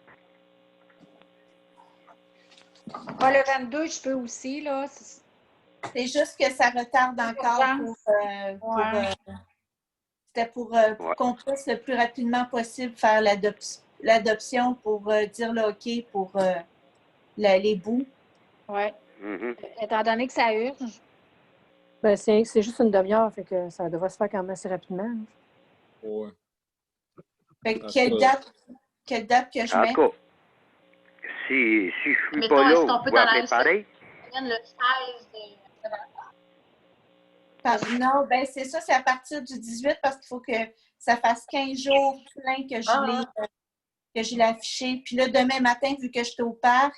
Le 22, je peux aussi, là. C'est juste que ça retarde encore c'était pour qu'on puisse le plus rapidement possible faire l'adoption pour dire le OK pour les bouts. Oui. Étant donné que ça urge. Ben, c'est juste une demi-heure, fait que ça devrait se faire quand même assez rapidement. Ouais. Fait que Ah, quelle date que je En mets? tout cas, si je suis Mettons, pas là, est-ce vous qu'on peut pouvez t'en appeler aller pareil. le 16 Non, ben c'est ça, c'est à partir du 18 parce qu'il faut que ça fasse 15 jours plein que je l'ai affiché. Puis là, demain matin, vu que j'étais au parc,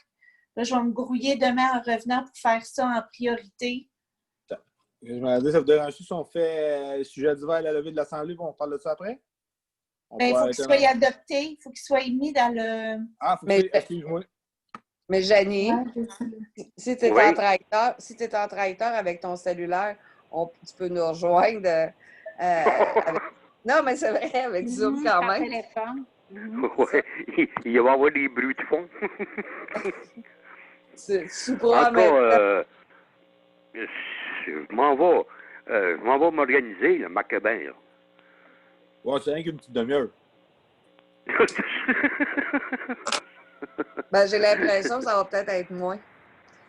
là, je vais me grouiller demain en revenant pour faire ça en priorité. Je me demandais, ça vous dérange si on fait le sujet divers à la levée de l'Assemblée, on parle de ça après? Ben, il faut qu'il soit adopté, il faut qu'il soit mis dans le... Ah, faut que excuse-moi. Mais Janie, Ouais, si tu es en tracteur avec ton cellulaire, tu peux nous rejoindre avec... Non, mais c'est vrai, avec Zoom quand Par même. téléphone. Ouais, il va y avoir des bruits de fond. Tu pourras En tout cas, je m'en vais m'organiser, là, Macabin, là. Ouais, c'est rien qu'une petite demi-heure. Ben, j'ai l'impression que ça va peut-être être moins.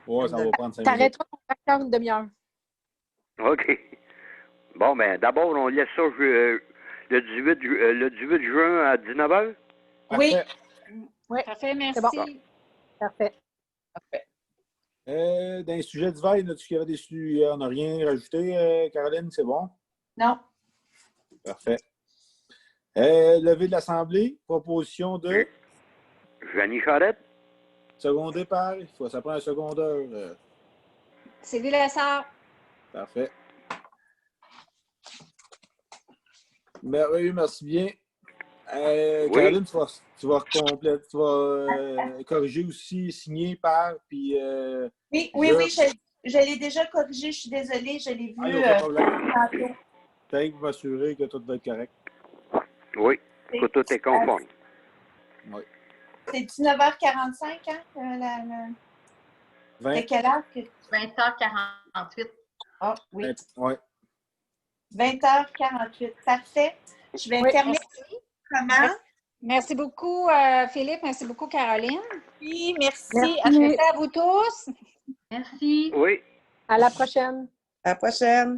Ouais, ça va prendre 5 minutes. T'arrêteras ton tracteur une demi-heure. OK. Bon, ben d'abord, on laisse ça le 18 juin à 19h. Oui. Oui, Parfait, merci. c'est bon. Parfait. Dans les sujets divers, il y avait des sujets, on n'a rien rajouté. Caroline, c'est bon? Non. Parfait. Levée de l'Assemblée, proposition de Jeannie Charette. secondé par, ça prend un secondeur. Sylvie Lessard. Parfait. Merveilleux, merci bien. Oui. Caroline, tu vas corriger aussi, signer par, puis... Oui, je l'ai déjà corrigé, je suis désolée, je l'ai vu il n'y a pas de problème. tantôt. Peut-être vous m'assurer que tout va être correct. Oui, que tout est conforme. Oui. C'est 19h45, hein? 20. C'est quelle heure? 20h48. Ah, oui. Oui. 20h48. Parfait. Je vais terminer. Comment? Merci beaucoup, Philippe. Merci beaucoup, Caroline. Oui, merci. Merci à vous tous. Merci. Oui. À la prochaine. À la prochaine.